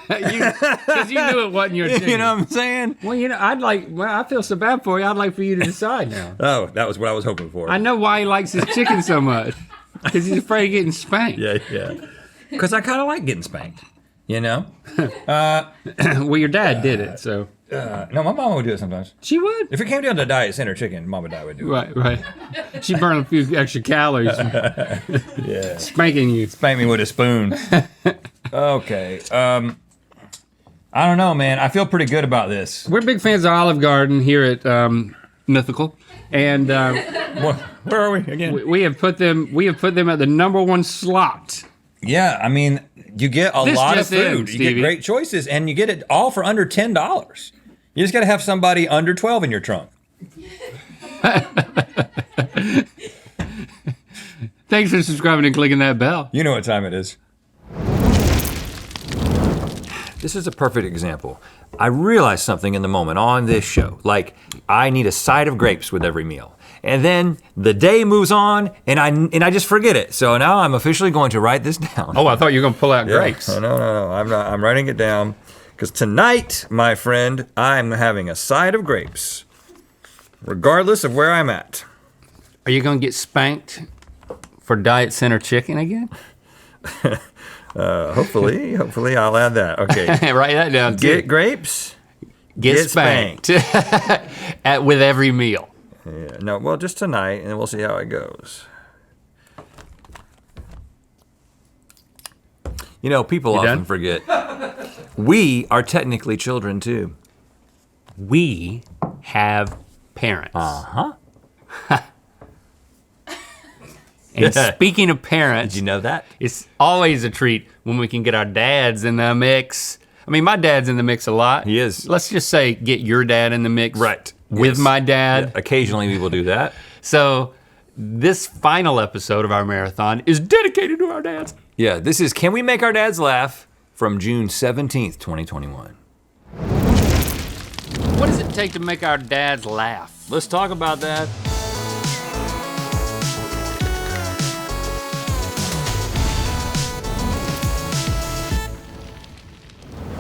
Because you knew it wasn't your chicken. You know what I'm saying? Well, I feel so bad for you. I'd like for you to decide now. Oh, that was what I was hoping for. I know why he likes his chicken so much. Because he's afraid of getting spanked. Yeah. Because I kind of like getting spanked, you know? Well, your dad did it, so. No, my mom would do it sometimes. She would? If it came down to Diet Center chicken, Mom and Dad would do it. Right. She burned a few extra calories Yeah. spanking you. Spank me with a spoon. Okay. I don't know, man. I feel pretty good about this. We're big fans of Olive Garden here at Mythical. And where are we again? we have put them at the #1 slot. Yeah, I mean, you get a This lot of just in, food. You Stevie. get great choices, and you get it all for under $10. You just got to have somebody under 12 in your trunk. Thanks for subscribing and clicking that bell. You know what time it is. This is a perfect example. I realized something in the moment on this show. Like, I need a side of grapes with every meal. And then the day moves on, and I just forget it. So now I'm officially going to write this down. Oh, I thought you were going to pull out grapes. No. I'm not. I'm writing it down. Because tonight, my friend, I'm having a side of grapes. Regardless of where I'm at. Are you going to get spanked for Diet Center chicken again? Hopefully I'll add that. Okay. Write that down, too. Get grapes. Get spanked. With every meal. Yeah, no, well, just tonight, and we'll see how it goes. You know, people often forget. We are technically children, too. We have parents. Uh-huh. And speaking of parents, Did you know that? it's always a treat when we can get our dads in the mix. I mean, my dad's in the mix a lot. He is. Let's just say get your dad in the mix. Right. With Yes. my dad. Occasionally we will do that. So this final episode of our marathon is dedicated to our dads. Yeah, this is Can We Make Our Dads Laugh from June 17th, 2021. What does it take to make our dads laugh? Let's talk about that.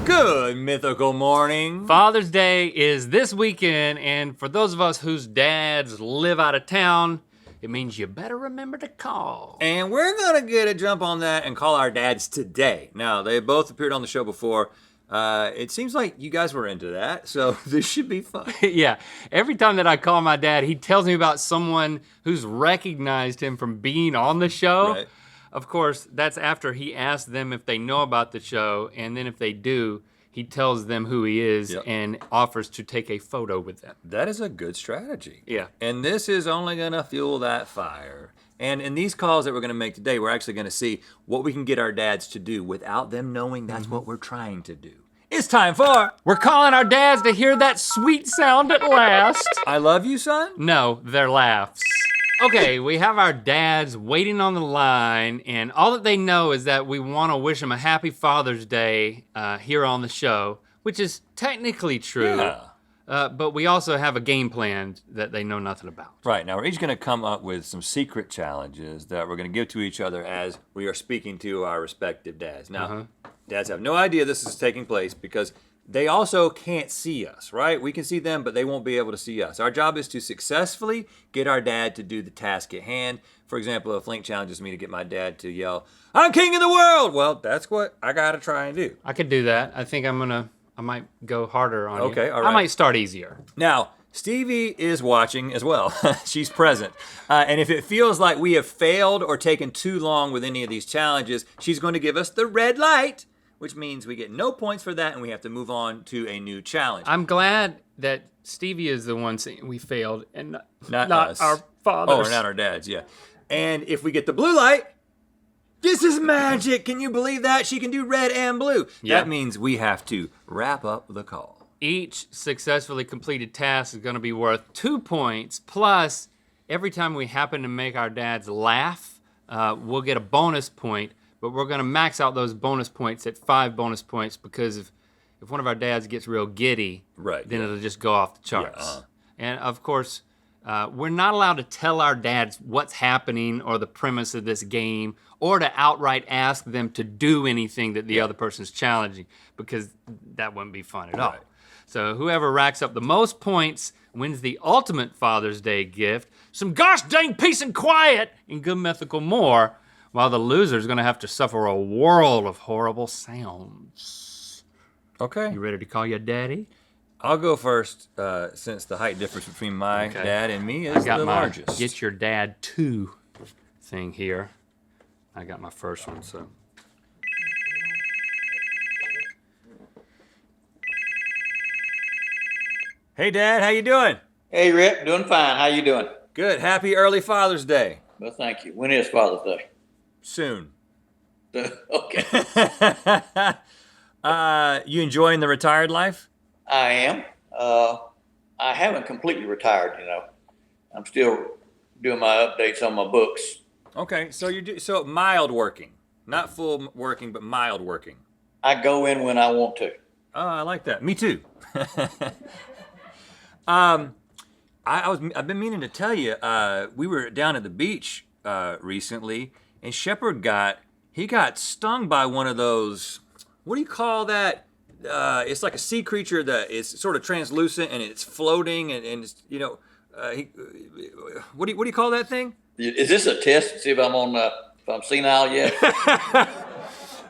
Good mythical morning. Father's Day is this weekend, and for those of us whose dads live out of town, it means you better remember to call. And we're gonna get a jump on that and call our dads today. Now, they both appeared on the show before. It seems like you guys were into that, so this should be fun. Yeah, every time that I call my dad, he tells me about someone who's recognized him from being on the show. Right. Of course, that's after he asks them if they know about the show, and then if they do, he tells them who he is Yep. and offers to take a photo with them. That is a good strategy. Yeah. And this is only going to fuel that fire. And in these calls that we're going to make today, we're actually going to see what we can get our dads to do without them knowing that's what we're trying to do. It's time for We're calling our dads to hear that sweet sound at last. I Love You, Son? No, their laughs. Okay, we have our dads waiting on the line, and all that they know is that we want to wish them a happy Father's Day here on the show, which is technically true. Yeah. But we also have a game plan that they know nothing about. Right, now we're each going to come up with some secret challenges that we're going to give to each other as we are speaking to our respective dads. Now, dads have no idea this is taking place because they also can't see us, right? We can see them, but they won't be able to see us. Our job is to successfully get our dad to do the task at hand. For example, if Link challenges me to get my dad to yell, "I'm king of the world!" Well, that's what I got to try and do. I could do that. I think I might go harder on you. Okay, all I right. might start easier. Now, Stevie is watching as well. She's present. And if it feels like we have failed or taken too long with any of these challenges, she's going to give us the red light, which means we get no points for that and we have to move on to a new challenge. I'm glad that Stevie is the one saying we failed and not us. our fathers. Oh, or not our dads, yeah. And if we get the blue light, this is magic. Can you believe that? She can do red and blue. Yeah. That means we have to wrap up the call. Each successfully completed task is going to be worth 2 points, plus every time we happen to make our dads laugh, we'll get a bonus point, but we're going to max out those bonus points at 5 bonus points because if one of our dads gets real giddy, Right, then yeah. it'll just go off the charts. uh-huh. And of course, we're not allowed to tell our dads what's happening or the premise of this game or to outright ask them to do anything that the other person's challenging because that wouldn't be fun at all. Right. So whoever racks up the most points wins the ultimate Father's Day gift, some gosh dang peace and quiet and good mythical more, while the loser's gonna have to suffer a world of horrible sounds. Okay. You ready to call your daddy? I'll go first since the height difference between my Okay. dad and me I is got the my largest. get your dad to thing here. I got my first one, so. Hey, Dad, how you doing? Hey, Rip, doing fine. How you doing? Good. Happy early Father's Day. Well, thank you. When is Father's Day? Soon. Okay, You enjoying the retired life? I am. I haven't completely retired, you know. I'm still doing my updates on my books. Okay, so so mild working, not full working, but mild working. I go in when I want to. Oh, I like that. Me too. I've been meaning to tell you. We were down at the beach recently, and Shepard got stung by one of those. What do you call that? It's like a sea creature that is sort of translucent and it's floating and it's, you know, what do you call that thing? Is this a test to see if I'm senile yet?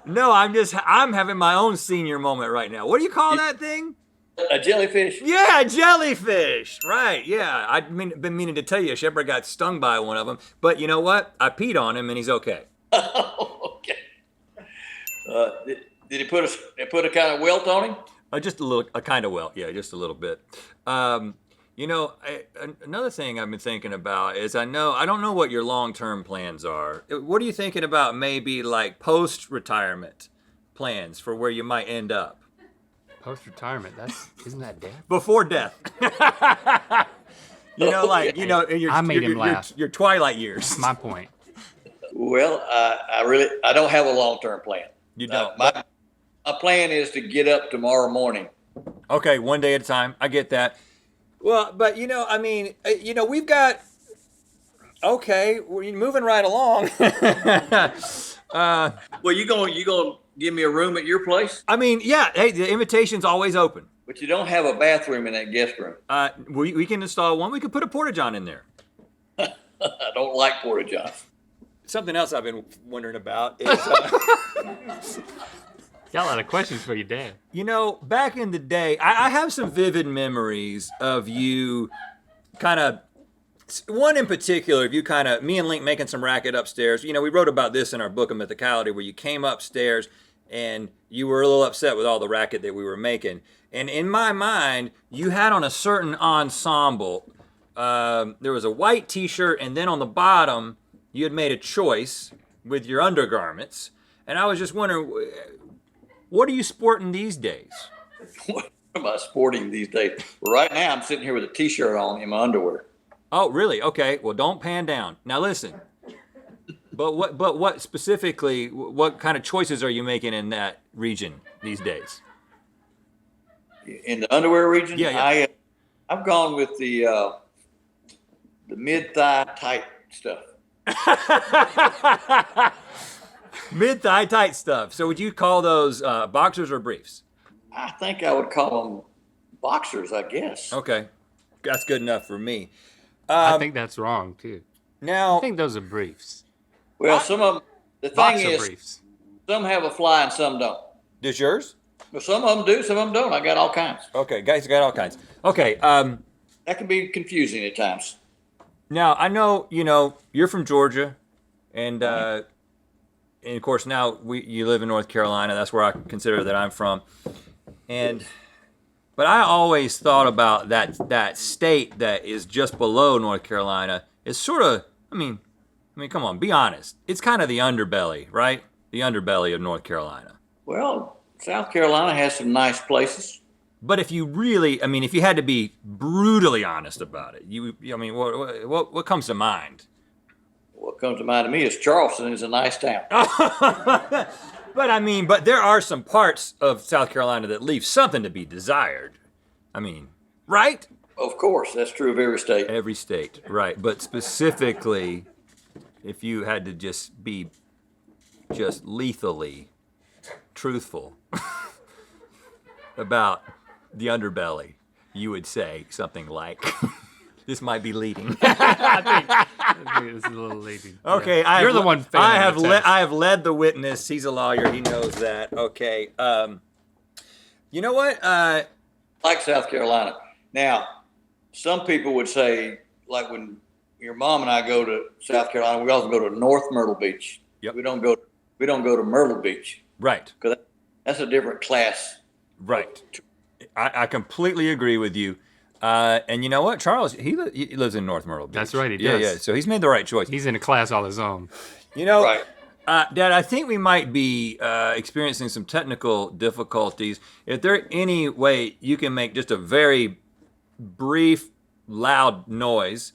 No, I'm having my own senior moment right now. What do you call that thing? A jellyfish? Yeah, jellyfish. Right. Yeah, been meaning to tell you, Shepard got stung by one of them, but you know what? I peed on him and he's okay. Okay. Did he put a kind of welt on him? Just a little, a kind of welt. Yeah, just a little bit. You know, another thing I've been thinking about is I don't know what your long-term plans are. What are you thinking about maybe like post-retirement plans for where you might end up? Post-retirement, isn't that death? Before death. You know, like, you know, in I made him laugh. your twilight years. That's my point. Well, I don't have a long-term plan. You don't. My plan is to get up tomorrow morning. Okay, one day at a time. I get that. Well, but you know, I mean, you know, we've got. Okay, we're moving right along. Well, you gonna give me a room at your place? I mean, yeah. Hey, the invitation's always open. But you don't have a bathroom in that guest room. We can install one. We could put a porta-john in there. I don't like porta johns. Something else I've been wondering about is, Got a lot of questions for your dad. you know, back in the day, I have some vivid memories of you kind of, one in particular, of you kind of, me and Link making some racket upstairs. You know, we wrote about this in our book of Mythicality where you came upstairs and you were a little upset with all the racket that we were making. And in my mind, you had on a certain ensemble. There was a white T-shirt, and then on the bottom, you had made a choice with your undergarments. And I was just wondering, what are you sporting these days? What am I sporting these days? Right now, I'm sitting here with a T-shirt on in my underwear. Oh, really? Okay. Well, don't pan down. Now listen. But what specifically? What kind of choices are you making in that region these days? In the underwear region, Yeah. I've gone with the mid-thigh tight stuff. Mid-thigh tight stuff. So would you call those boxers or briefs? I think I would call them boxers, I guess. Okay. That's good enough for me. I think that's wrong too. Now, I think those are briefs. Well, some of them, the thing Boxer is, briefs. some have a fly and some don't. Does yours? But some of them do, some of them don't. I got all kinds. Okay, guys, got all kinds. Okay. That can be confusing at times. Now I know you're from Georgia, and of course now you live in North Carolina. That's where I consider that I'm from, but I always thought about that state that is just below North Carolina. It's sort of, I mean, come on, be honest. It's kind of the underbelly, right? The underbelly of North Carolina. Well, South Carolina has some nice places. But if you really, if you had to be brutally honest about it, what comes to mind? What comes to mind to me is Charleston is a nice town. But there are some parts of South Carolina that leave something to be desired. Right? Of course, that's true of every state. Every state, right. But specifically, if you had to just be just lethally truthful about the underbelly, you would say something like, this might be leading. I think this is a little leading. Okay, yeah. You're the one. I have led the witness. He's a lawyer. He knows that. Okay. You know what? Like South Carolina. Now, some people would say, like when your mom and I go to South Carolina, we also go to North Myrtle Beach. Yep. We don't go to Myrtle Beach. Right. Because that's a different class. Right. I completely agree with you. And you know what? Charles, he lives in North Myrtle Beach. That's right, he does. Yeah. So he's made the right choice. He's in a class all his own. Right. Dad, I think we might be experiencing some technical difficulties. If there any way you can make just a very brief, loud noise,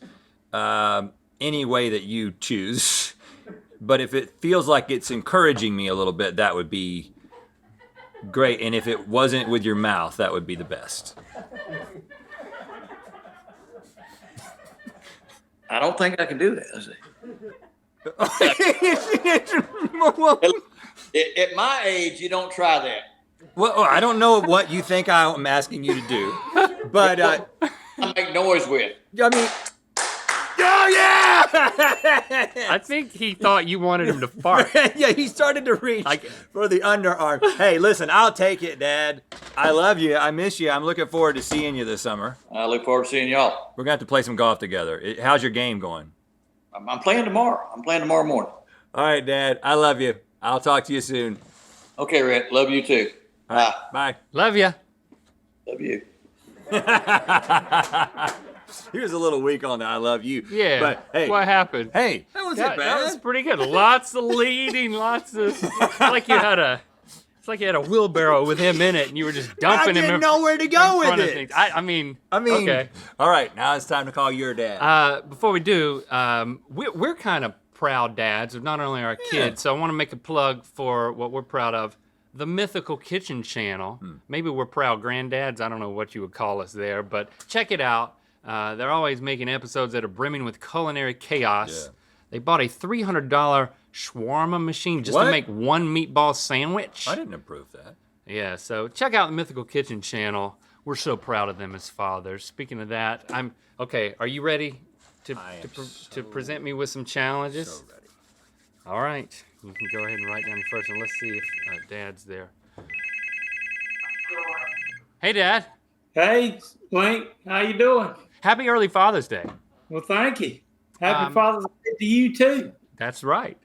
any way that you choose, but if it feels like it's encouraging me a little bit, that would be great. And if it wasn't with your mouth, that would be the best. I don't think I can do that. Is it? At my age, you don't try that. Well, I don't know what you think I'm asking you to do, but I make noise with. Oh yeah! I think he thought you wanted him to fart. Yeah, he started to reach for the underarm. Hey, listen, I'll take it, Dad. I love you. I miss you. I'm looking forward to seeing you this summer. I look forward to seeing y'all. We're gonna have to play some golf together. How's your game going? I'm playing tomorrow. I'm playing tomorrow morning. All right, Dad. I love you. I'll talk to you soon. Okay, Rhett. Love you too. All right, bye. Love ya. Love you. He was a little weak on that. I love you. Yeah. But hey, what happened? Hey, that wasn't bad. That was pretty good. Lots of leading. Lots of. It's like you had a wheelbarrow with him in it, and you were just dumping him. I didn't know where to go with it. I mean. Okay. All right. Now it's time to call your dad. Before we do, we're kind of proud dads of not only our kids, so I want to make a plug for what we're proud of. The Mythical Kitchen channel. Maybe we're proud grandads. I don't know what you would call us there, but check it out. They're always making episodes that are brimming with culinary chaos. Yeah. They bought a $300 shawarma machine just to make one meatball sandwich. I didn't approve that. Yeah, so check out the Mythical Kitchen channel. We're so proud of them as fathers. Speaking of that, are you ready to present me with some challenges? So ready. All right. You can go ahead and write down first, and let's see if Dad's there. Hey, Dad. Hey, Link. How you doing? Happy early Father's Day. Well, thank you. Happy Father's Day to you, too. That's right.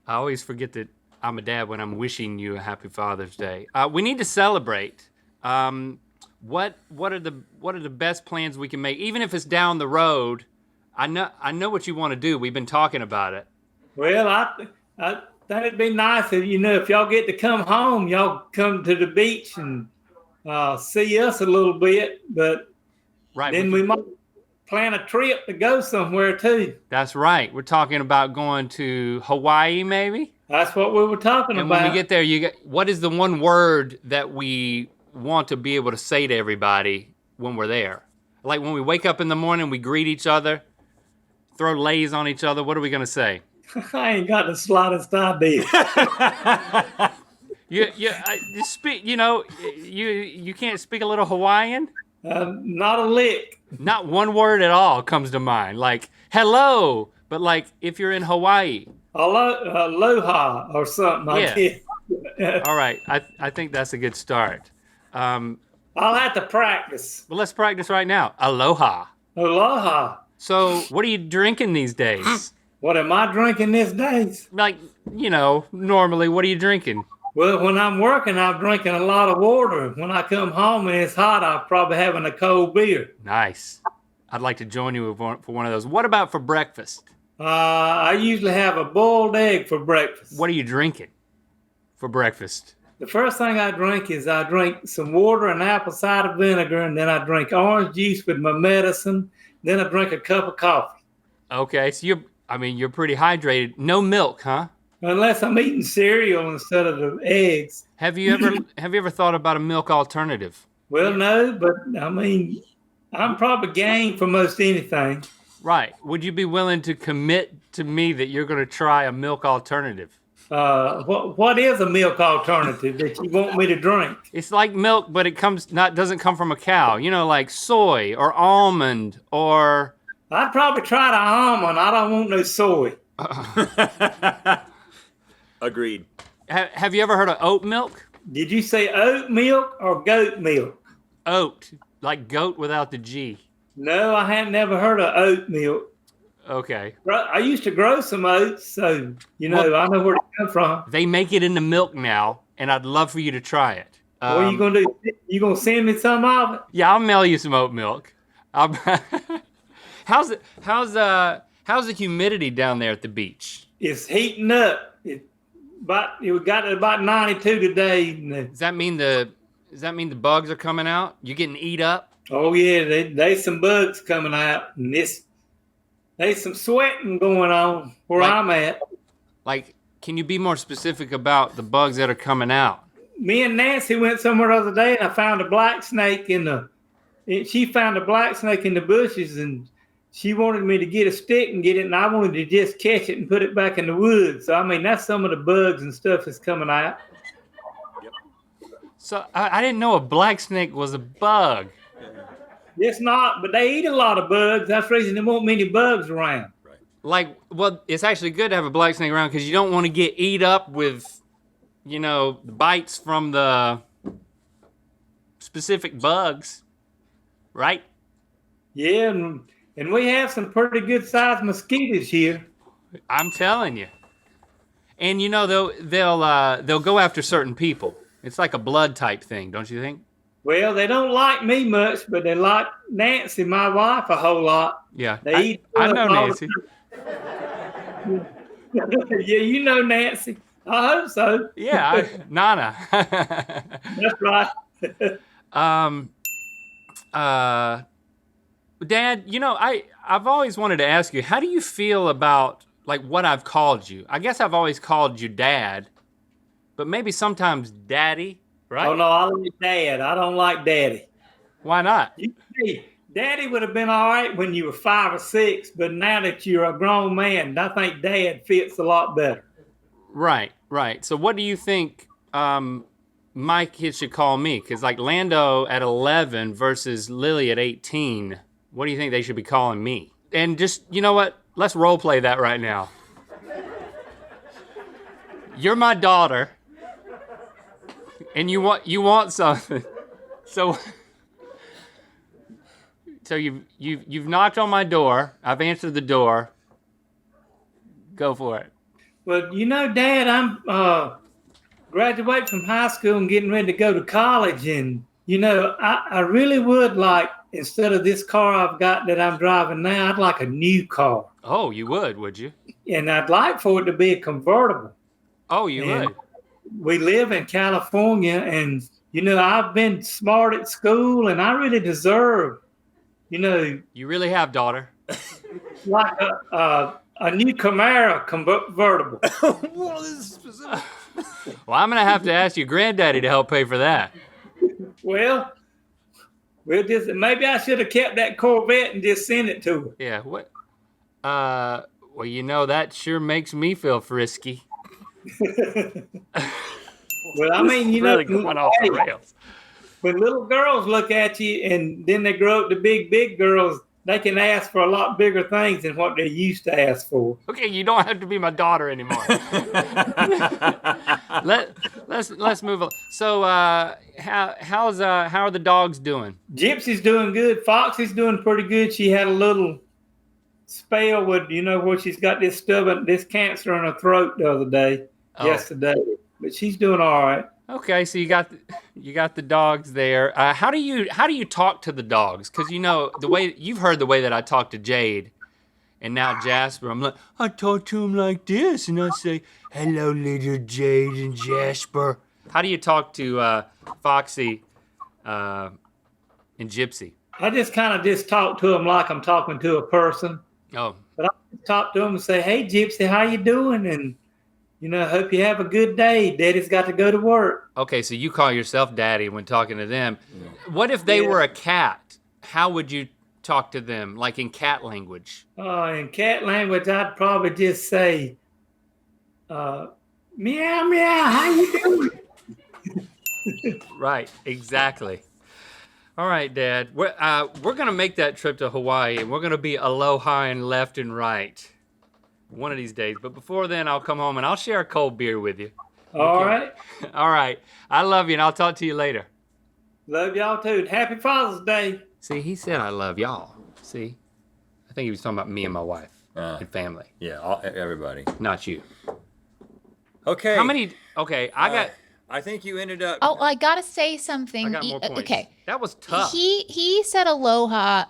I always forget that I'm a dad when I'm wishing you a happy Father's Day. We need to celebrate. What are the best plans we can make? Even if it's down the road, I know what you want to do. We've been talking about it. Well, I think it'd be nice if if y'all get to come home, y'all come to the beach and see us a little bit. But Right. then we might plan a trip to go somewhere too. That's right. We're talking about going to Hawaii, maybe. That's what we were talking And about. when we get there, what is the one word that we want to be able to say to everybody when we're there? Like when we wake up in the morning, we greet each other, throw lays on each other. What are we gonna say? I ain't got the slightest idea. You speak. You can't speak a little Hawaiian. Not a lick. Not one word at all comes to mind. Like hello, but like if you're in Hawaii. Aloha or something like that. All right, I think that's a good start. I'll have to practice. Well, let's practice right now. Aloha. Aloha. So, what are you drinking these days? What am I drinking these days? Like, normally, what are you drinking? Well, when I'm working, I'm drinking a lot of water. When I come home and it's hot, I'm probably having a cold beer. Nice. I'd like to join you for one of those. What about for breakfast? I usually have a boiled egg for breakfast. What are you drinking for breakfast? The first thing I drink is I drink some water and apple cider vinegar, and then I drink orange juice with my medicine. Then I drink a cup of coffee. Okay, so you're pretty hydrated. No milk, huh? Unless I'm eating cereal instead of the eggs. Have you ever thought about a milk alternative? Well, no, but I'm probably game for most anything. Right. Would you be willing to commit to me that you're going to try a milk alternative? What is a milk alternative that you want me to drink? It's like milk, but it doesn't come from a cow. Like soy or almond or. I'd probably try the almond. I don't want no soy. Agreed. Have you ever heard of oat milk? Did you say oat milk or goat milk? Oat, like goat without the G. No, I had never heard of oat milk. Okay. I used to grow some oats, so I know where it come from. They make it into milk now, and I'd love for you to try it. What are you gonna do? You gonna send me some of it? Yeah, I'll mail you some oat milk. How's the humidity down there at the beach? It's heating up. It got to about 92 today. Does that mean the bugs are coming out? You getting eat up? Oh yeah, there's some bugs coming out, and there's some sweating going on where I'm at. Like, can you be more specific about the bugs that are coming out? Me and Nancy went somewhere the other day, and I found a black snake she found a black snake in the bushes, and she wanted me to get a stick and get it, and I wanted to just catch it and put it back in the woods. So, that's some of the bugs and stuff that's coming out. Yep. So, I didn't know a black snake was a bug. It's not, but they eat a lot of bugs. That's the reason there won't many bugs around. Right. It's actually good to have a black snake around because you don't want to get eat up with, bites from the specific bugs, right? Yeah, and we have some pretty good-sized mosquitoes here. I'm telling you. And they'll go after certain people. It's like a blood type thing, don't you think? Well, they don't like me much, but they like Nancy, my wife, a whole lot. Yeah, I know Nancy. Yeah, you know Nancy. I hope so. Yeah, Nana. That's right. Dad, I've always wanted to ask you, how do you feel about what I've called you? I guess I've always called you Dad, but maybe sometimes Daddy, right? Oh no, I like Dad. I don't like Daddy. Why not? Daddy would have been all right when you were 5 or 6, but now that you're a grown man, I think Dad fits a lot better. Right. So what do you think my kids should call me? Because Lando at 11 versus Lily at 18, what do you think they should be calling me? And just, you know what? Let's role play that right now. You're my daughter, and you want something. So you've knocked on my door. I've answered the door. Go for it. Well, you know, Dad, I'm graduating from high school and getting ready to go to college. And, you know, I really would like, instead of this car I've got that I'm driving now, I'd like a new car. Oh, you would you? And I'd like for it to be a convertible. Oh, you would. We live in California, and, you know, I've been smart at school, and I really deserve, you know. You really have, daughter. Like a new Camaro convertible. Well, this is specific. Well, I'm gonna have to ask your granddaddy to help pay for that. Well, we'll just, maybe I should have kept that Corvette and just sent it to her. Yeah, what? Well, you know, that sure makes me feel frisky. Well, I mean, you really know, going off the rails. When little girls look at you and then they grow up to big girls, they can ask for a lot bigger things than what they used to ask for. Okay, you don't have to be my daughter anymore. Let's move on. So, how are the dogs doing? Gypsy's doing good. Foxy's doing pretty good. She had a little spell with, you know, where she's got this cancer in her throat the other day, yesterday. But she's doing all right. Okay, so you got the dogs there. How do you talk to the dogs? Because you know the way you've heard the way that I talk to Jade, and now Jasper. I'm like, I talk to him like this, and I say, "Hello, little Jade and Jasper." How do you talk to Foxy and Gypsy? I just kind of talk to them like I'm talking to a person. Oh, but I talk to them and say, "Hey, Gypsy, how you doing?" And, you know, hope you have a good day. Daddy's got to go to work. Okay, so you call yourself daddy when talking to them. Yeah. What if they were a cat? How would you talk to them, like in cat language? In cat language, I'd probably just say, meow, meow, how you doing? Right, exactly. All right, Dad. We're going to make that trip to Hawaii, and we're going to be aloha-ing left and right. One of these days. But before then, I'll come home and I'll share a cold beer with you. All right. All right. I love you, and I'll talk to you later. Love y'all too. Happy Father's Day. See, he said I love y'all. See? I think he was talking about me and my wife and family. Yeah, everybody. Not you. Okay. How many? Okay, I think you ended up. Oh, I gotta say something. I got more points. Okay. That was tough. He said aloha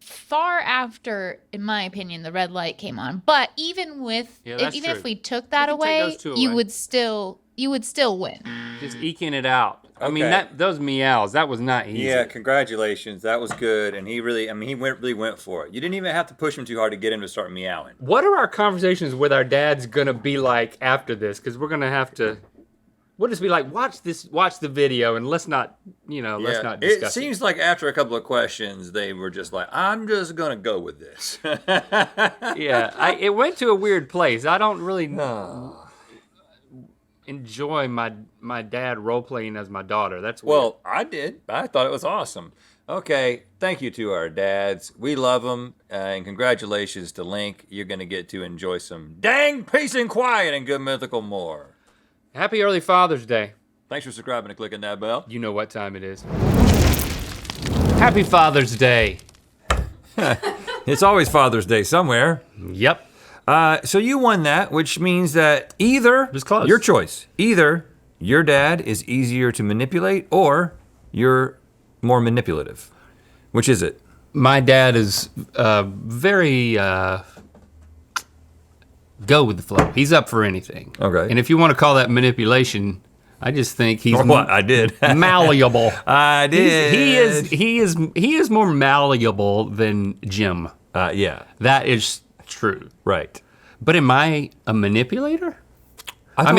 far after, in my opinion, the red light came on. But even if we took that away, you would still win. Just eking it out. Okay. I mean, those meows, that was not easy. Yeah, congratulations. That was good. And he really went for it. You didn't even have to push him too hard to get him to start meowing. What are our conversations with our dads gonna be like after this? Because we're gonna have to. We'll just be like, watch the video, and let's not discuss it. It seems like after a couple of questions, they were just like, I'm just going to go with this. Yeah, it went to a weird place. I don't really enjoy my dad role-playing as my daughter. That's weird. Well, I did. I thought it was awesome. Okay, thank you to our dads. We love them, and congratulations to Link. You're going to get to enjoy some dang peace and quiet and good mythical more. Happy early Father's Day. Thanks for subscribing and clicking that bell. You know what time it is. Happy Father's Day. It's always Father's Day somewhere. Yep. So you won that, which means that either, your choice, either your dad is easier to manipulate or you're more manipulative. Which is it? My dad is very... go with the flow. He's up for anything. Okay. And if you want to call that manipulation, I just think he's I did. malleable. I did. He is more malleable than Jim. Yeah. That is true. Right. But am I a manipulator? I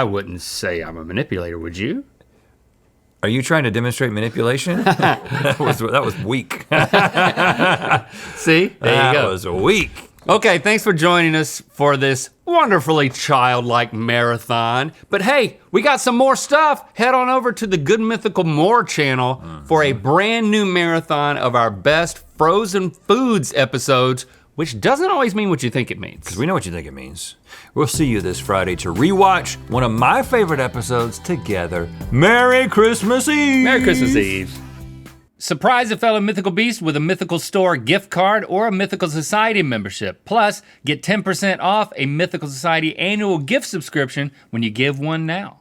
wouldn't say I'm a manipulator, would you? Are you trying to demonstrate manipulation? that was weak. See? There you go. That was weak. Okay, thanks for joining us for this wonderfully childlike marathon. But hey, we got some more stuff. Head on over to the Good Mythical More channel for a brand new marathon of our best frozen foods episodes, which doesn't always mean what you think it means. Because we know what you think it means. We'll see you this Friday to rewatch one of my favorite episodes together. Merry Christmas Eve! Merry Christmas Eve. Surprise a fellow Mythical Beast with a Mythical Store gift card or a Mythical Society membership. Plus, get 10% off a Mythical Society annual gift subscription when you give one now.